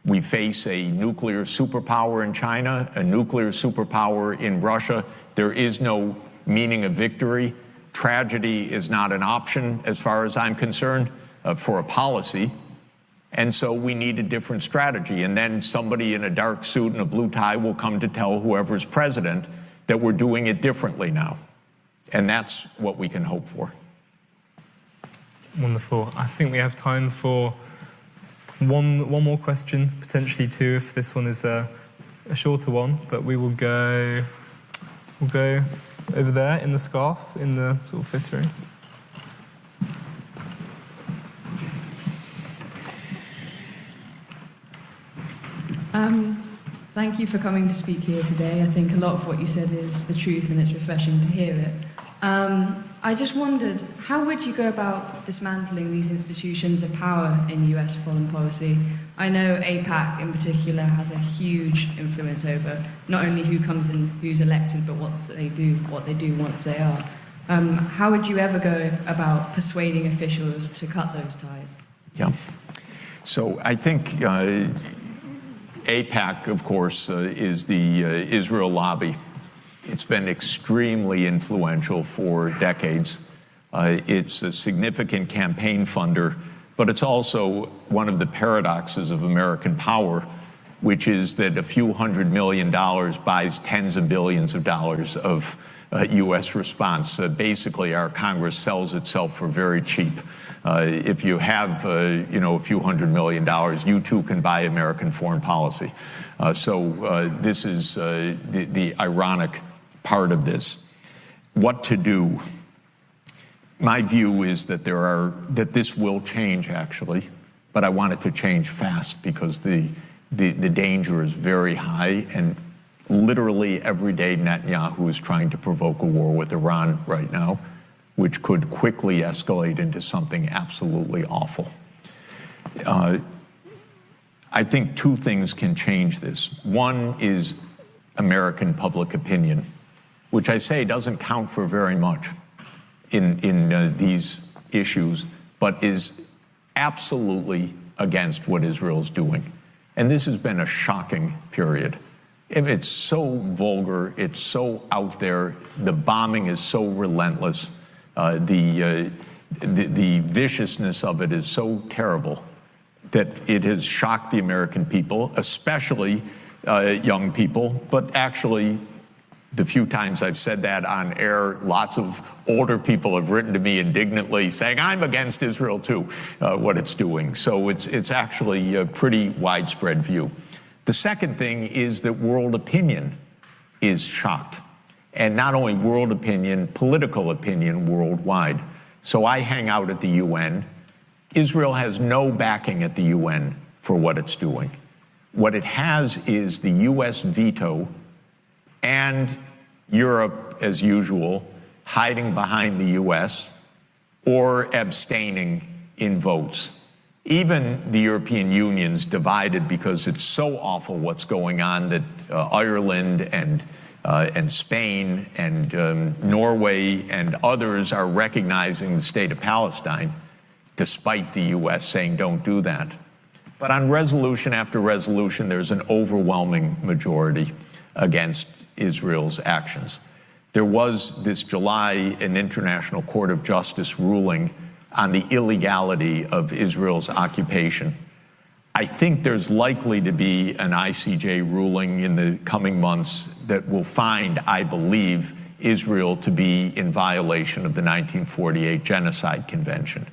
We face a nuclear superpower in China, a nuclear superpower in Russia. There is no meaning of victory. Tragedy is not an option, as far as I'm concerned, for a policy. And so we need a different strategy. And then somebody in a dark suit and a blue tie will come to tell whoever's president that we're doing it differently now. And that's what we can hope for. Wonderful. I think we have time for one more question, potentially two, if this one is a shorter one. But we'll go over there in the scarf, in the sort of fifth row. Thank you for coming to speak here today. I think a lot of what you said is the truth, and it's refreshing to hear it. I just wondered, how would you go about dismantling these institutions of power in US foreign policy? I know APAC in particular has a huge influence over not only who comes in, who's elected, but what they do once they are. How would you ever go about persuading officials to cut those ties? Yeah. So I think APAC, of course, is the Israel lobby. It's been extremely influential for decades. It's a significant campaign funder, but it's also one of the paradoxes of American power, which is that a few $100 million buys tens of billions of dollars of U.S. response. Basically, our Congress sells itself for very cheap. If you have, a few $100 million, you too can buy American foreign policy. So this is the ironic part of this. What to do? My view is that this will change actually, but I want it to change fast because the danger is very high, and literally every day Netanyahu is trying to provoke a war with Iran right now, which could quickly escalate into something absolutely awful. I think two things can change this. One is American public opinion, which I say doesn't count for very much in these issues, but is absolutely against what Israel's doing. And this has been a shocking period. It's so vulgar, it's so out there, the bombing is so relentless, the viciousness of it is so terrible that it has shocked the American people, especially young people, but actually the few times I've said that on air, lots of older people have written to me indignantly saying, I'm against Israel too, what it's doing. So it's actually a pretty widespread view. The second thing is that world opinion is shocked. And not only world opinion, political opinion worldwide. So I hang out at the UN. Israel has no backing at the UN for what it's doing. What it has is the US veto and Europe, as usual, hiding behind the US or abstaining in votes. Even the European Union's divided because it's so awful what's going on that Ireland and Spain and Norway and others are recognizing the state of Palestine, despite the US saying don't do that. But on resolution after resolution, there's an overwhelming majority against Israel's actions. There was this July an International Court of Justice ruling on the illegality of Israel's occupation. I think there's likely to be an ICJ ruling in the coming months that will find, I believe, Israel to be in violation of the 1948 Genocide Convention.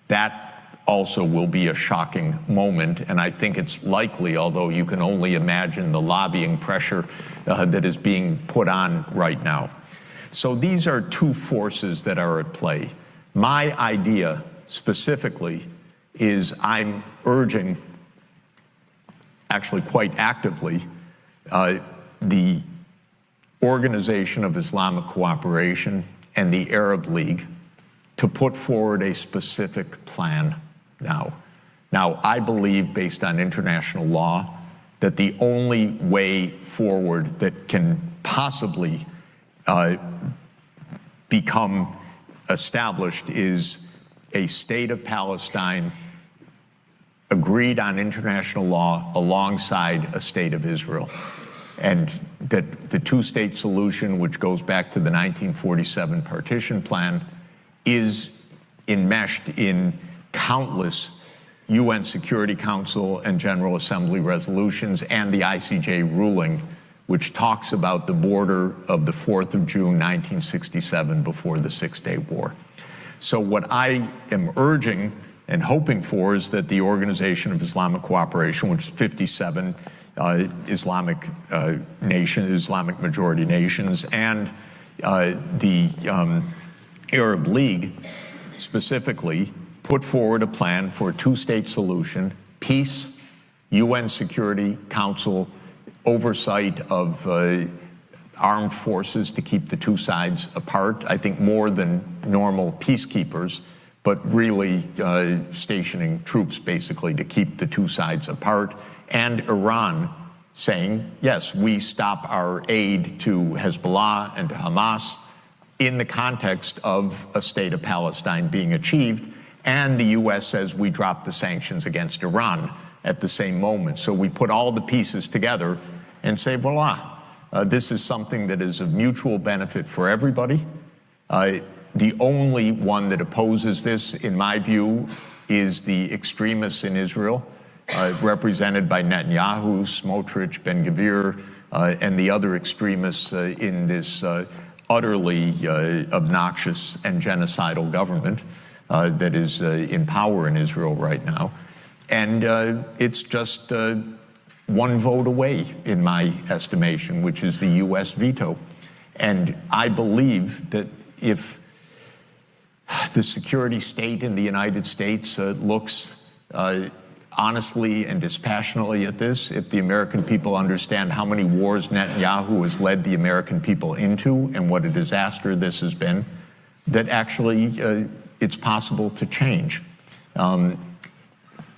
That also will be a shocking moment, and I think it's likely, although you can only imagine the lobbying pressure that is being put on right now. So these are two forces that are at play. My idea specifically is I'm urging, actually quite actively, the Organization of Islamic Cooperation and the Arab League to put forward a specific plan now. Now, I believe, based on international law, that the only way forward that can possibly become established is a state of Palestine agreed on international law alongside a state of Israel. And that the two-state solution, which goes back to the 1947 partition plan, is enmeshed in countless UN Security Council and General Assembly resolutions and the ICJ ruling, which talks about the border of the 4th of June, 1967, before the Six-Day War. So what I am urging and hoping for is that the Organization of Islamic Cooperation, which is 57 Islamic majority nations, and the Arab League specifically, put forward a plan for a two-state solution, peace, UN Security Council oversight of armed forces to keep the two sides apart. I think more than normal peacekeepers, but really stationing troops basically to keep the two sides apart. And Iran saying, yes, we stop our aid to Hezbollah and to Hamas in the context of a state of Palestine being achieved. And the US says we drop the sanctions against Iran at the same moment. So we put all the pieces together and say, voila, this is something that is of mutual benefit for everybody. The only one that opposes this, in my view, is the extremists in Israel, represented by Netanyahu, Smotrich, Ben-Gvir, and the other extremists in this utterly obnoxious and genocidal government that is in power in Israel right now. And it's just one vote away, in my estimation, which is the US veto. And I believe that if the security state in the United States looks honestly and dispassionately at this, if the American people understand how many wars Netanyahu has led the American people into and what a disaster this has been, that actually it's possible to change.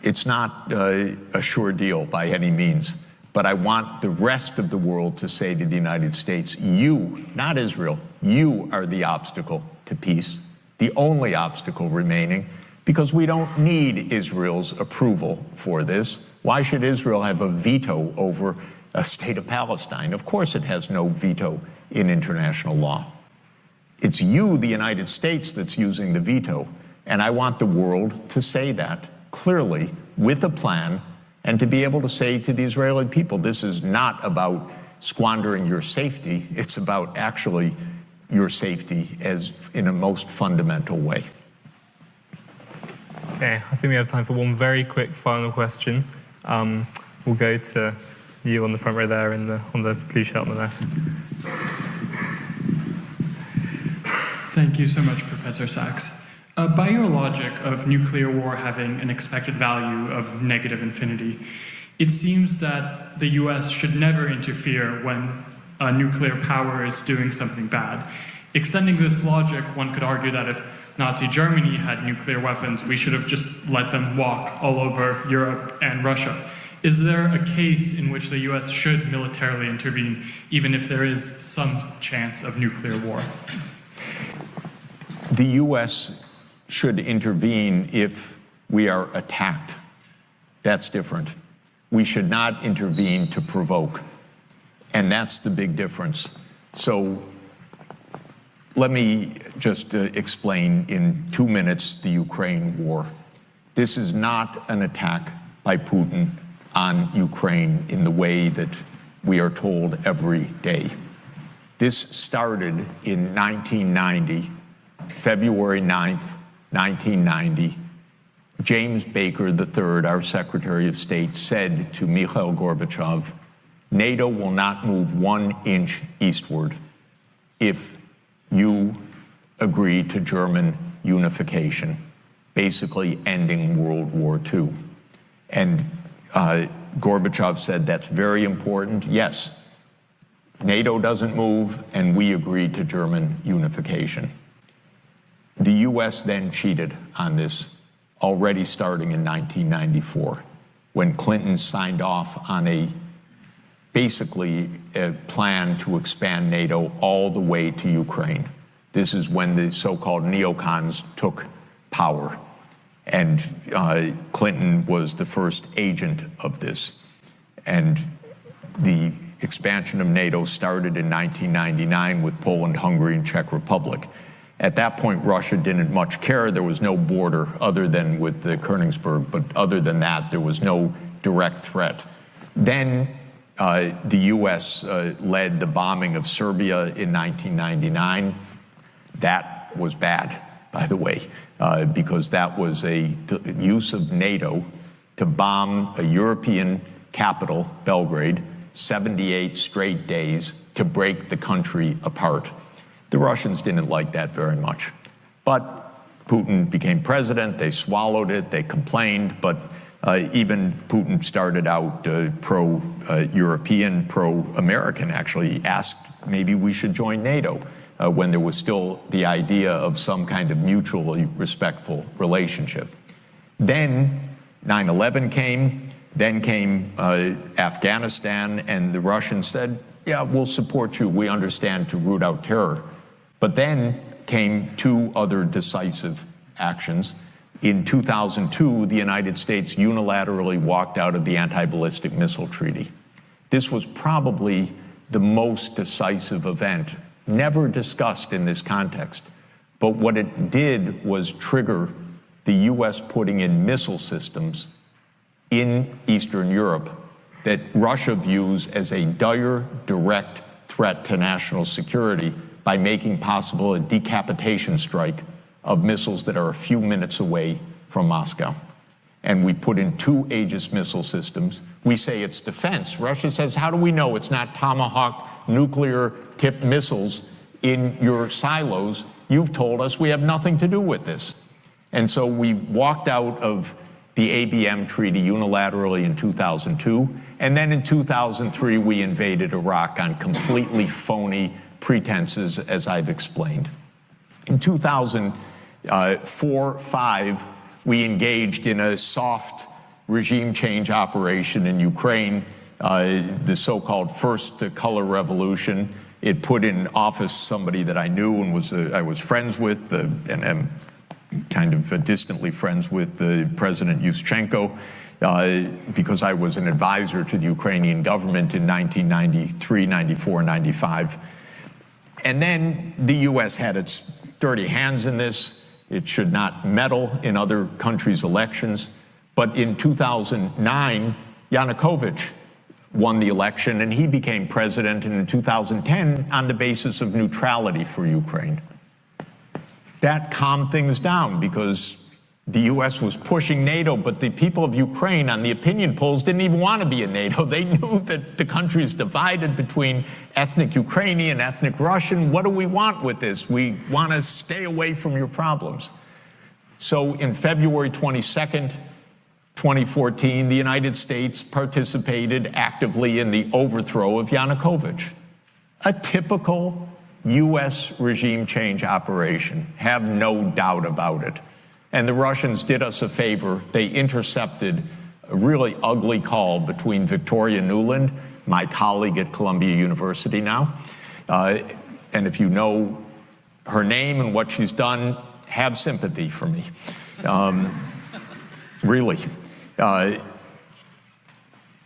It's not a sure deal by any means, but I want the rest of the world to say to the United States, you, not Israel, you are the obstacle to peace, the only obstacle remaining, because we don't need Israel's approval for this. Why should Israel have a veto over a state of Palestine? Of course it has no veto in international law. It's you, the United States, that's using the veto, and I want the world to say that clearly with a plan, and to be able to say to the Israeli people, this is not about squandering your safety, it's about actually your safety as in a most fundamental way. Okay, I think we have time for one very quick final question. We'll go to you on the front row there on the blue shirt on the left. Thank you so much, Professor Sachs. By your logic of nuclear war having an expected value of negative infinity, it seems that the US should never interfere when a nuclear power is doing something bad. Extending this logic, one could argue that if Nazi Germany had nuclear weapons, we should have just let them walk all over Europe and Russia. Is there a case in which the US should militarily intervene, even if there is some chance of nuclear war? The US should intervene if we are attacked. That's different. We should not intervene to provoke. And that's the big difference. So let me just explain in 2 minutes the Ukraine war. This is not an attack by Putin on Ukraine in the way that we are told every day. This started in 1990, February 9th, 1990, James Baker III, our Secretary of State, said to Mikhail Gorbachev, NATO will not move 1 inch eastward if you agree to German unification, basically ending World War II. And Gorbachev said, that's very important. Yes, NATO doesn't move, and we agree to German unification. The US then cheated on this, already starting in 1994, when Clinton signed off on basically a plan to expand NATO all the way to Ukraine. This is when the so-called neocons took power, and Clinton was the first agent of this. And the expansion of NATO started in 1999 with Poland, Hungary, and Czech Republic. At that point, Russia didn't much care. There was no border other than with the Königsberg, but other than that, there was no direct threat. Then the US led the bombing of Serbia in 1999. That was bad, by the way, because that was a use of NATO to bomb a European capital, Belgrade, 78 straight days to break the country apart. The Russians didn't like that very much. But Putin became president, they swallowed it, they complained, but even Putin started out pro-European, pro-American, actually. He asked maybe we should join NATO, when there was still the idea of some kind of mutually respectful relationship. Then 9/11 came, then came Afghanistan, and the Russians said, yeah, we'll support you, we understand, to root out terror. But then came two other decisive actions. In 2002, the United States unilaterally walked out of the Anti-Ballistic Missile Treaty. This was probably the most decisive event, never discussed in this context. But what it did was trigger the US putting in missile systems in Eastern Europe that Russia views as a dire, direct threat to national security by making possible a decapitation strike of missiles that are a few minutes away from Moscow. And we put in two Aegis missile systems. We say it's defense. Russia says, how do we know it's not Tomahawk nuclear-tipped missiles in your silos? You've told us. We have nothing to do with this. And so we walked out of the ABM treaty unilaterally in 2002, and then in 2003 we invaded Iraq on completely phony pretenses, as I've explained. In 2004-05, we engaged in a soft regime change operation in Ukraine, the so-called First Color Revolution. It put in office somebody that I knew and I was friends with, and am kind of distantly friends with President Yushchenko, because I was an advisor to the Ukrainian government in 1993, 94, 95. And then the US had its dirty hands in this. It should not meddle in other countries' elections. But in 2009, Yanukovych won the election and he became president, and in 2010 on the basis of neutrality for Ukraine. That calmed things down because the US was pushing NATO, but the people of Ukraine on the opinion polls didn't even want to be in NATO. They knew that the country is divided between ethnic Ukrainian, ethnic Russian. What do we want with this? We want to stay away from your problems. So in February 22nd, 2014, the United States participated actively in the overthrow of Yanukovych. A typical US regime change operation, have no doubt about it. And the Russians did us a favor. They intercepted a really ugly call between Victoria Nuland, my colleague at Columbia University now, and if you know her name and what she's done, have sympathy for me. Really.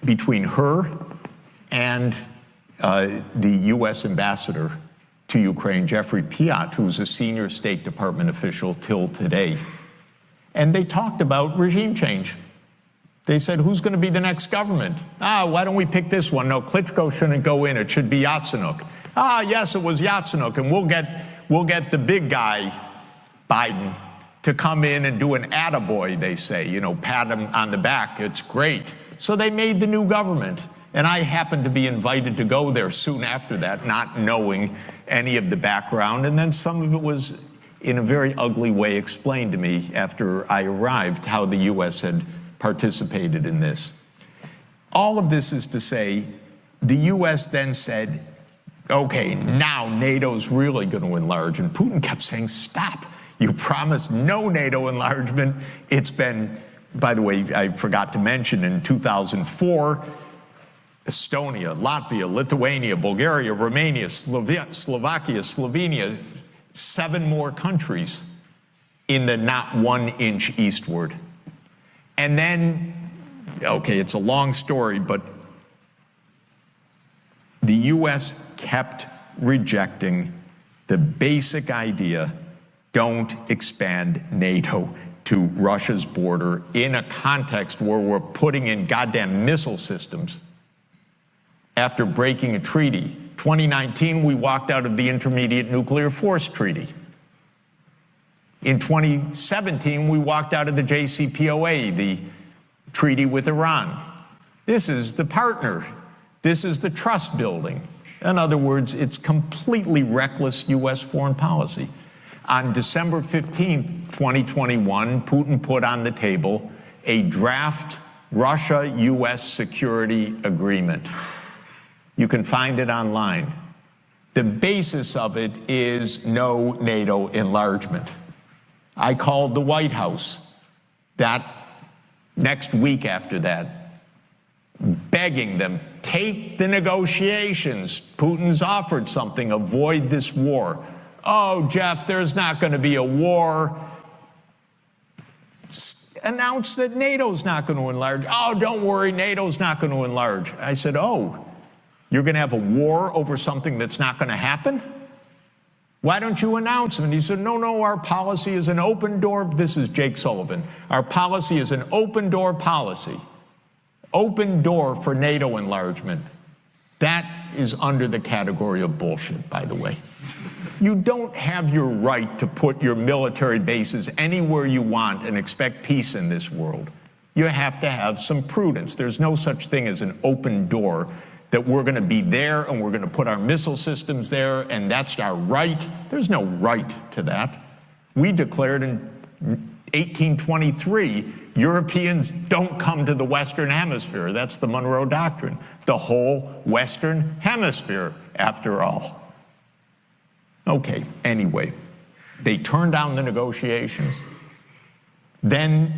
Between her and the US ambassador to Ukraine, Jeffrey Sachs, who's a senior State Department official till today. And they talked about regime change. They said, who's going to be the next government? Why don't we pick this one? No, Klitschko shouldn't go in. It should be Yatsenyuk. Yes, it was Yatsenyuk, and we'll get the big guy, Biden, to come in and do an attaboy, they say, pat him on the back. It's great. So they made the new government. And I happened to be invited to go there soon after that, not knowing any of the background. And then some of it was in a very ugly way explained to me after I arrived, how the US had participated in this. All of this is to say, the US then said, okay, now NATO's really going to enlarge. And Putin kept saying, stop. You promised no NATO enlargement. It's been, by the way, I forgot to mention, in 2004, Estonia, Latvia, Lithuania, Bulgaria, Romania, Slovakia, Slovenia, 7 more countries in the not 1 inch eastward. And then, okay, it's a long story, but the US kept rejecting the basic idea, don't expand NATO to Russia's border in a context where we're putting in goddamn missile systems. After breaking a treaty, 2019, we walked out of the Intermediate Nuclear Force Treaty. In 2017, we walked out of the JCPOA, the treaty with Iran. This is the partner. This is the trust building. In other words, it's completely reckless US foreign policy. On December 15th, 2021, Putin put on the table a draft Russia-US security agreement. You can find it online. The basis of it is no NATO enlargement. I called the White House that next week after that, begging them, take the negotiations. Putin's offered something, avoid this war. Oh, Jeff, there's not going to be a war. Announce that NATO's not going to enlarge. Oh, don't worry, NATO's not going to enlarge. I said, oh, you're going to have a war over something that's not going to happen? Why don't you announce them? And he said, no, our policy is an open door. This is Jake Sullivan. Our policy is an open door policy. Open door for NATO enlargement. That is under the category of bullshit, by the way. You don't have your right to put your military bases anywhere you want and expect peace in this world. You have to have some prudence. There's no such thing as an open door that we're going to be there and we're going to put our missile systems there and that's our right. There's no right to that. We declared in 1823, Europeans don't come to the Western Hemisphere. That's the Monroe Doctrine. The whole Western Hemisphere, after all. Okay, anyway, they turned down the negotiations. Then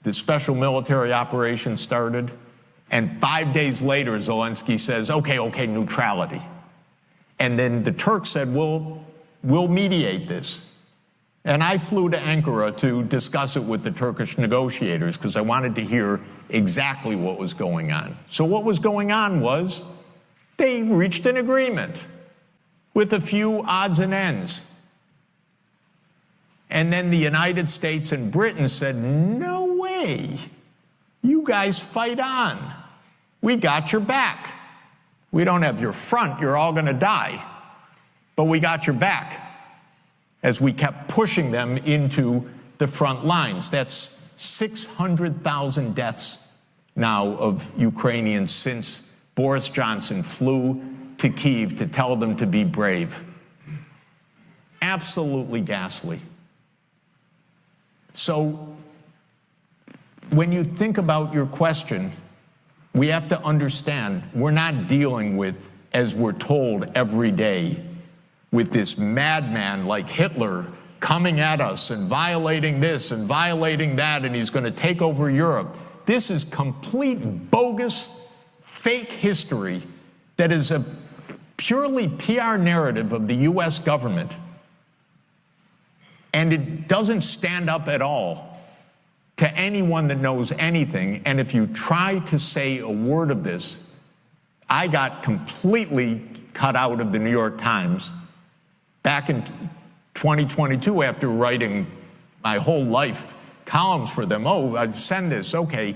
the special military operation started. And 5 days later, Zelensky says, okay, neutrality. And then the Turks said, we'll mediate this. And I flew to Ankara to discuss it with the Turkish negotiators because I wanted to hear exactly what was going on. So what was going on was they reached an agreement with a few odds and ends. And then the United States and Britain said, no way. You guys fight on. We got your back. We don't have your front. You're all going to die. But we got your back as we kept pushing them into the front lines. That's 600,000 deaths now of Ukrainians since Boris Johnson flew to Kyiv to tell them to be brave. Absolutely ghastly. So when you think about your question, we have to understand we're not dealing with, as we're told every day, with this madman like Hitler coming at us and violating this and violating that, and he's going to take over Europe. This is complete bogus, fake history that is a purely PR narrative of the U.S. government. And it doesn't stand up at all to anyone that knows anything. And if you try to say a word of this, I got completely cut out of the New York Times back in 2022 after writing my whole life columns for them. Oh, I'd send this, okay.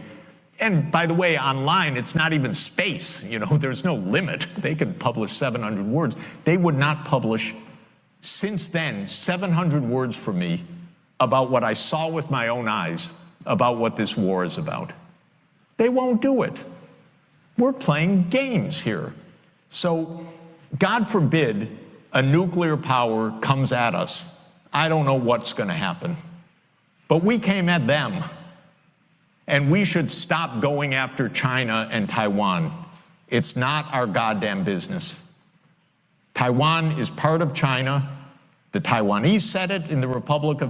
And by the way, online, it's not even space. You know, there's no limit. They could publish 700 words. They would not publish, since then, 700 words for me about what I saw with my own eyes about what this war is about. They won't do it. We're playing games here. So, God forbid a nuclear power comes at us. I don't know what's going to happen. But we came at them. And we should stop going after China and Taiwan. It's not our goddamn business. Taiwan is part of China. The Taiwanese said it in the Republic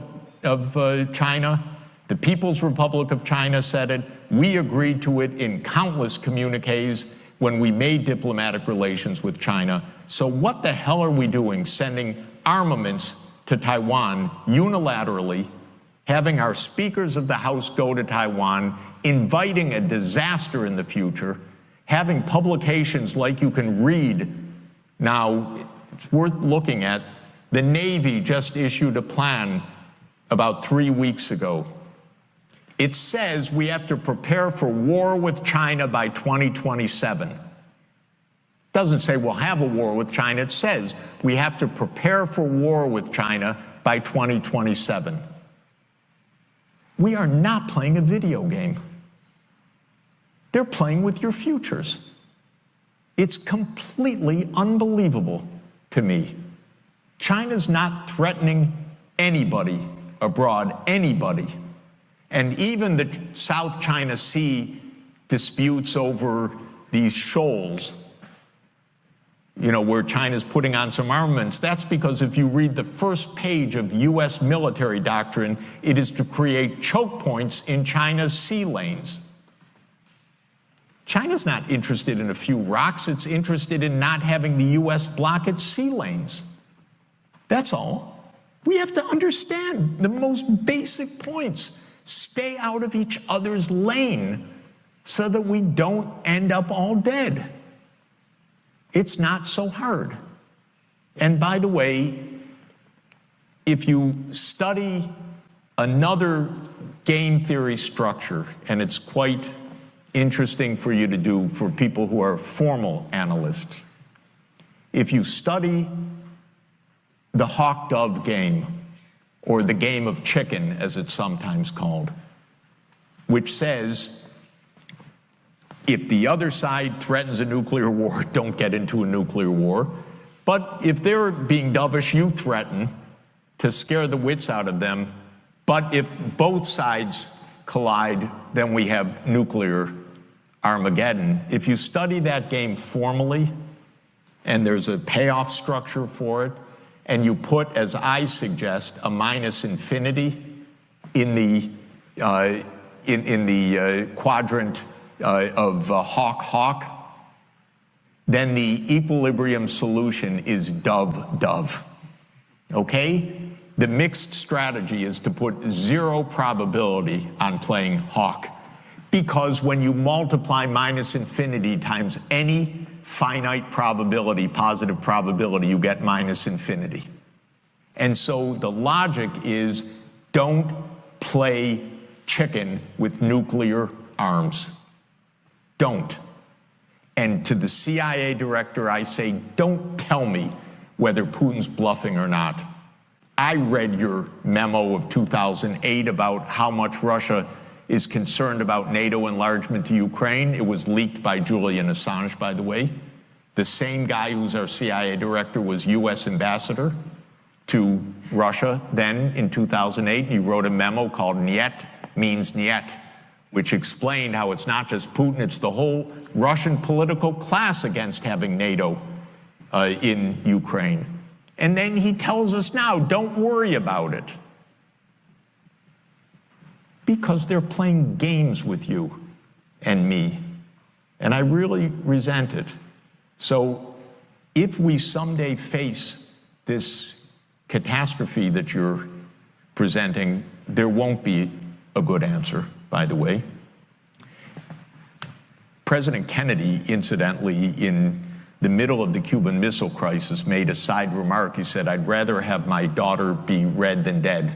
of China. The People's Republic of China said it. We agreed to it in countless communiques when we made diplomatic relations with China. So what the hell are we doing sending armaments to Taiwan unilaterally, having our speakers of the House go to Taiwan, inviting a disaster in the future, having publications like you can read now, it's worth looking at. The Navy just issued a plan about 3 weeks ago. It says we have to prepare for war with China by 2027. It doesn't say we'll have a war with China. It says we have to prepare for war with China by 2027. We are not playing a video game. They're playing with your futures. It's completely unbelievable to me. China's not threatening anybody abroad, anybody. And even the South China Sea disputes over these shoals, where China's putting on some armaments, that's because if you read the first page of US military doctrine, it is to create choke points in China's sea lanes. China's not interested in a few rocks, it's interested in not having the US block its sea lanes. That's all. We have to understand the most basic points. Stay out of each other's lane so that we don't end up all dead. It's not so hard. And by the way, if you study another game theory structure, and it's quite interesting for you to do for people who are formal analysts, if you study the hawk-dove game, or the game of chicken, as it's sometimes called, which says, if the other side threatens a nuclear war, don't get into a nuclear war. But if they're being dovish, you threaten to scare the wits out of them. But if both sides collide, then we have nuclear Armageddon. If you study that game formally, and there's a payoff structure for it, and you put, as I suggest, a minus infinity in the quadrant of hawk-hawk, then the equilibrium solution is dove-dove, okay? The mixed strategy is to put 0 probability on playing hawk, because when you multiply minus infinity times any finite probability, positive probability, you get minus infinity. And so the logic is, don't play chicken with nuclear arms. Don't. And to the CIA director, I say, don't tell me whether Putin's bluffing or not. I read your memo of 2008 about how much Russia is concerned about NATO enlargement to Ukraine. It was leaked by Julian Assange, by the way. The same guy who's our CIA director was US ambassador to Russia then in 2008. He wrote a memo called Niet means Niet, which explained how it's not just Putin, it's the whole Russian political class against having NATO in Ukraine. And then he tells us now, don't worry about it. Because they're playing games with you and me. And I really resent it. So if we someday face this catastrophe that you're presenting, there won't be a good answer, by the way. President Kennedy, incidentally, in the middle of the Cuban Missile Crisis, made a side remark. He said, I'd rather have my daughter be red than dead,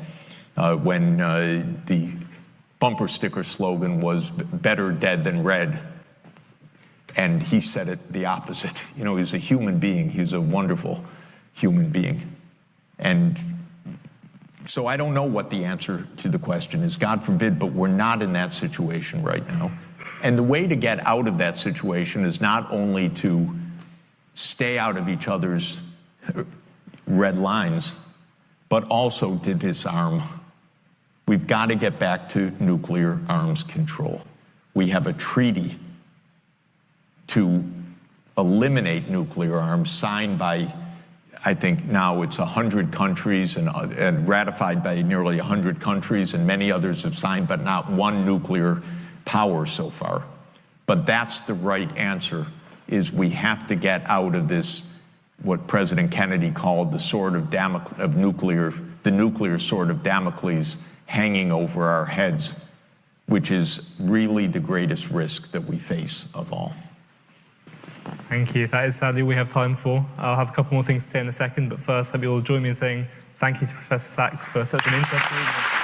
when the bumper sticker slogan was better dead than red. And he said it the opposite. He's a human being. He's a wonderful human being. And so I don't know what the answer to the question is, God forbid, but we're not in that situation right now. And the way to get out of that situation is not only to stay out of each other's red lines, but also to disarm. We've got to get back to nuclear arms control. We have a treaty to eliminate nuclear arms signed by, I think now it's 100 countries and ratified by nearly 100 countries, and many others have signed, but not one nuclear power so far. But that's the right answer, is we have to get out of this, what President Kennedy called the sword of Damocles, the nuclear sword of Damocles hanging over our heads, which is really the greatest risk that we face of all. Thank you. That is sadly all we have time for. I'll have a couple more things to say in a second, but first, I hope you'll join me in saying thank you to Professor Sachs for such an interesting evening.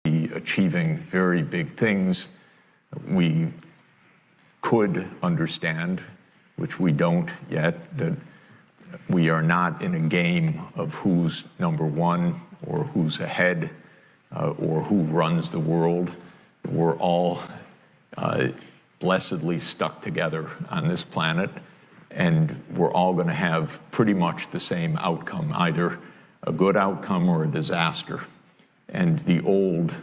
be achieving very big things. We could understand, which we don't yet, that we are not in a game of who's number one or who's ahead or who runs the world. We're all blessedly stuck together on this planet, and we're all going to have pretty much the same outcome, either a good outcome or a disaster. And the old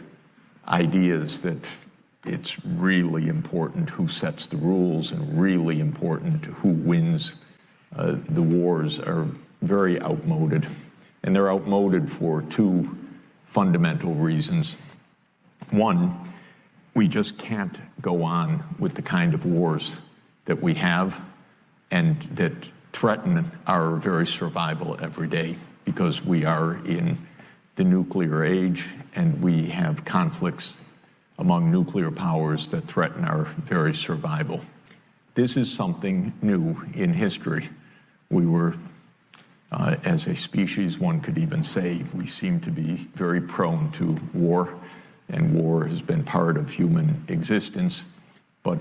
ideas that it's really important who sets the rules and really important who wins the wars are very outmoded. And they're outmoded for two fundamental reasons. One, we just can't go on with the kind of wars that we have and that threaten our very survival every day, because we are in the nuclear age and we have conflicts among nuclear powers that threaten our very survival. This is something new in history. We were, as a species, one could even say, we seem to be very prone to war, and war has been part of human existence, but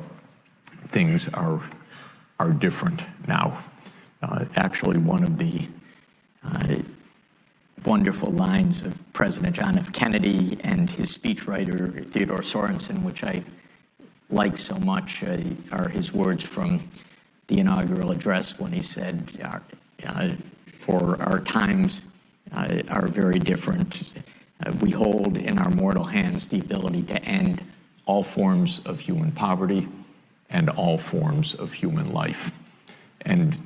things are different now. Actually, one of the wonderful lines of President John F. Kennedy and his speechwriter Theodore Sorensen, which I like so much, are his words from the inaugural address when he said, for our times are very different. We hold in our mortal hands the ability to end all forms of human poverty and all forms of human life. And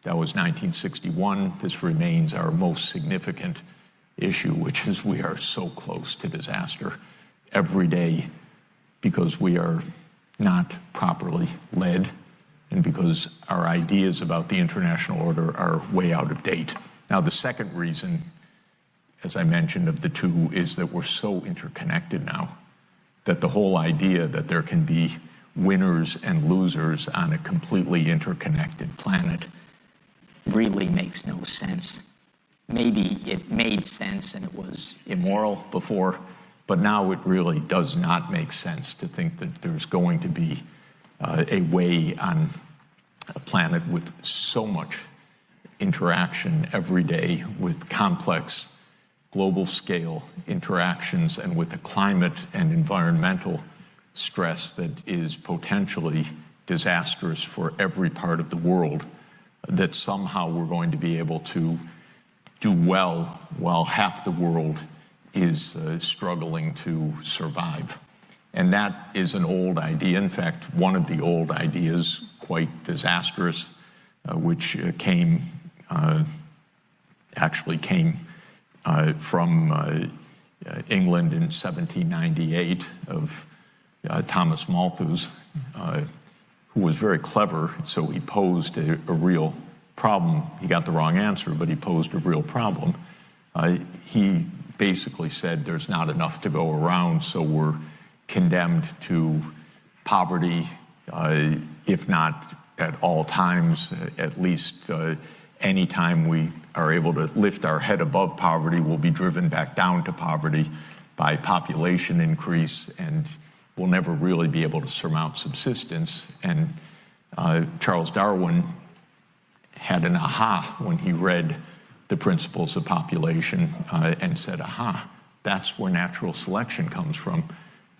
that was 1961. This remains our most significant issue, which is we are so close to disaster every day because we are not properly led and because our ideas about the international order are way out of date. Now, the second reason, as I mentioned, of the two is that we're so interconnected now that the whole idea that there can be winners and losers on a completely interconnected planet really makes no sense. Maybe it made sense and it was immoral before, but now it really does not make sense to think that there's going to be a way on a planet with so much interaction every day, with complex global scale interactions and with the climate and environmental stress that is potentially disastrous for every part of the world, that somehow we're going to be able to do well while half the world is struggling to survive. And that is an old idea. In fact, one of the old ideas, quite disastrous, which actually came from England in 1798 of Thomas Malthus, who was very clever, so he posed a real problem. He got the wrong answer, but he posed a real problem. He basically said there's not enough to go around, so we're condemned to poverty, if not at all times, at least any time we are able to lift our head above poverty, we'll be driven back down to poverty by population increase, and we'll never really be able to surmount subsistence. And Charles Darwin had an aha when he read the Principles of Population and said, aha, that's where natural selection comes from.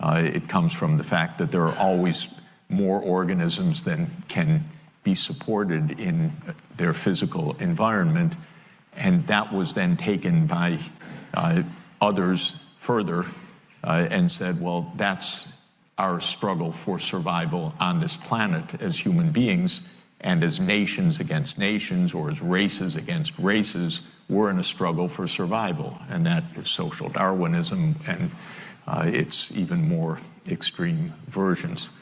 It comes from the fact that there are always more organisms than can be supported in their physical environment. And that was then taken by others further and said, well, that's our struggle for survival on this planet as human beings, and as nations against nations or as races against races, we're in a struggle for survival. And that is social Darwinism and its even more extreme versions.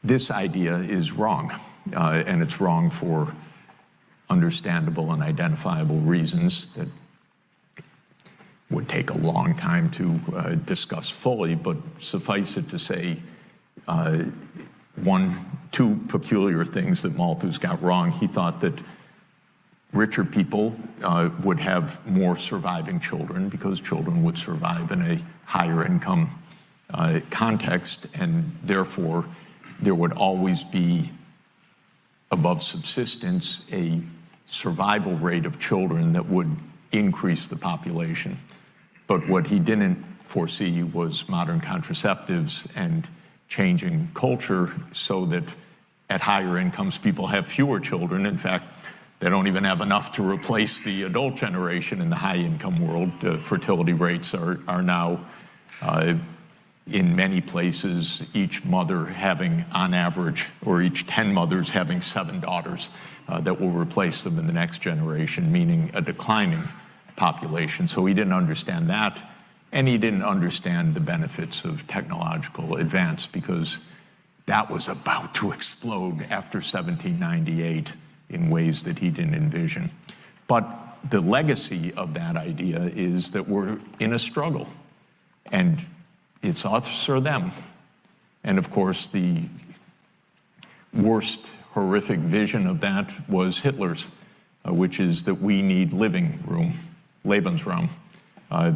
This idea is wrong, and it's wrong for understandable and identifiable2 that would take a long time to discuss fully, but suffice it to say, 2 peculiar things that Malthus got wrong. He thought that richer people would have more surviving children because children would survive in a higher income context, and therefore there would always be above subsistence a survival rate of children that would increase the population. But what he didn't foresee was modern contraceptives and changing culture so that at higher incomes people have fewer children. In fact, they don't even have enough to replace the adult generation in the high income world. Fertility rates are now in many places, each mother having on average, or each 10 mothers having 7 daughters that will replace them in the next generation, meaning a declining population. So he didn't understand that, and he didn't understand the benefits of technological advance because that was about to explode after 1798 in ways that he didn't envision. But the legacy of that idea is that we're in a struggle, and it's us or them. And of course, the worst horrific vision of that was Hitler's, which is that we need living room, Lebensraum,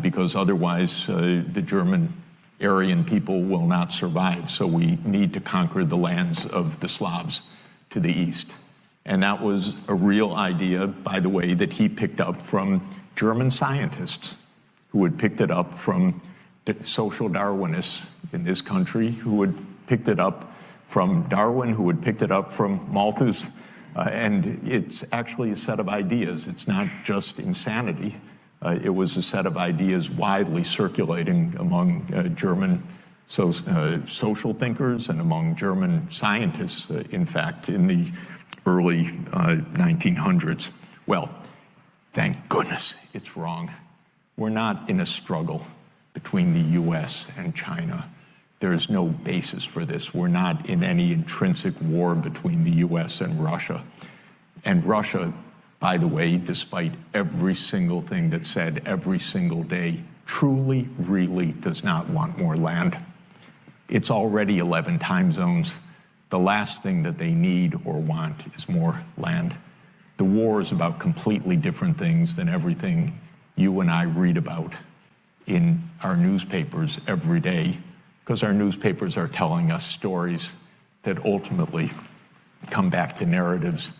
because otherwise the German Aryan people will not survive. So we need to conquer the lands of the Slavs to the east. And that was a real idea, by the way, that he picked up from German scientists who had picked it up from social Darwinists in this country, who had picked it up from Darwin, who had picked it up from Malthus. And it's actually a set of ideas. It's not just insanity. It was a set of ideas widely circulating among German social thinkers and among German scientists, in fact, in the early 1900s. Well, thank goodness it's wrong. We're not in a struggle between the US and China. There's no basis for this. We're not in any intrinsic war between the US and Russia. And Russia, by the way, despite every single thing that's said every single day, truly, really does not want more land. It's already 11 time zones. The last thing that they need or want is more land. The war is about completely different things than everything you and I read about in our newspapers every day, because our newspapers are telling us stories that ultimately come back to narratives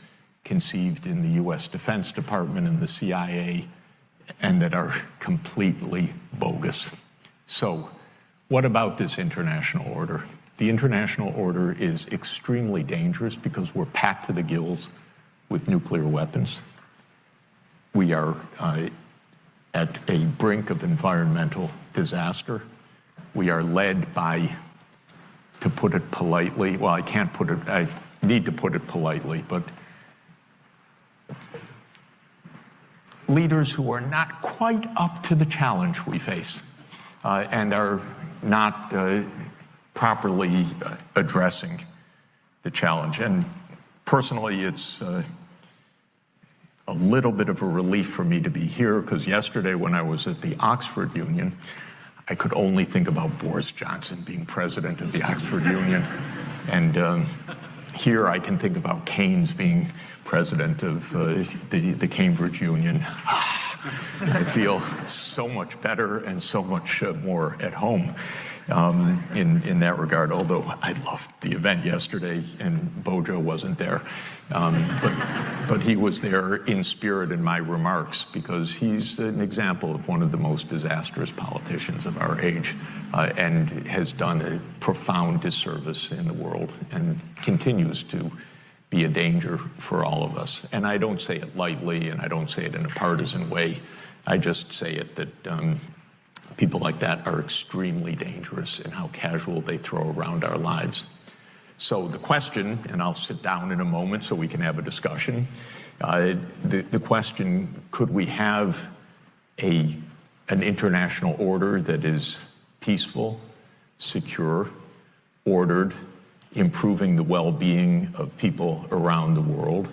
conceived in the US Defense Department and the CIA, and that are completely bogus. So, what about this international order? The international order is extremely dangerous because we're packed to the gills with nuclear weapons. We are at a brink of environmental disaster. We are led by, to put it politely, well, I need to put it politely, but leaders who are not quite up to the challenge we face and are not properly addressing the challenge. And personally, it's a little bit of a relief for me to be here, because yesterday when I was at the Oxford Union, I could only think about Boris Johnson being president of the Oxford Union. And here I can think about Keynes being president of the Cambridge Union. I feel so much better and so much more at home in that regard, although I loved the event yesterday and Bojo wasn't there. But he was there in spirit in my remarks, because he's an example of one of the most disastrous politicians of our age and has done a profound disservice in the world and continues to be a danger for all of us. And I don't say it lightly, and I don't say it in a partisan way. I just say it that people like that are extremely dangerous in how casual they throw around our lives. So the question, and I'll sit down in a moment so we can have a discussion, the question, could we have an international order that is peaceful, secure, ordered, improving the well-being of people around the world?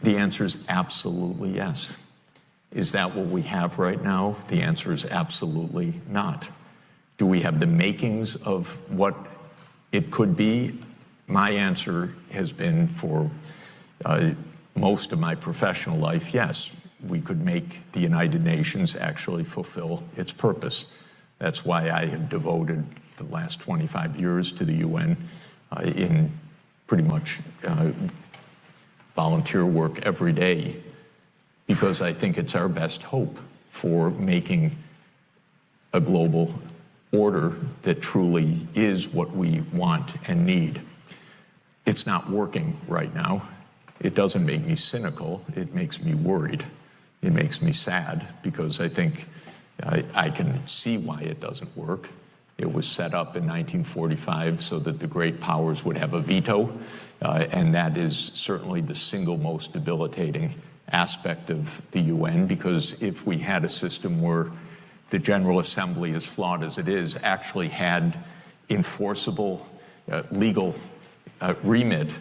The answer is absolutely yes. Is that what we have right now? The answer is absolutely not. Do we have the makings of what it could be? My answer has been for most of my professional life, yes, we could make the United Nations actually fulfill its purpose. That's why I have devoted the last 25 years to the UN in pretty much volunteer work every day, because I think it's our best hope for making a global order that truly is what we want and need. It's not working right now. It doesn't make me cynical. It makes me worried. It makes me sad, because I think I can see why it doesn't work. It was set up in 1945 so that the great powers would have a veto, and that is certainly the single most debilitating aspect of the UN, because if we had a system where the General Assembly, as flawed as it is, actually had enforceable legal remit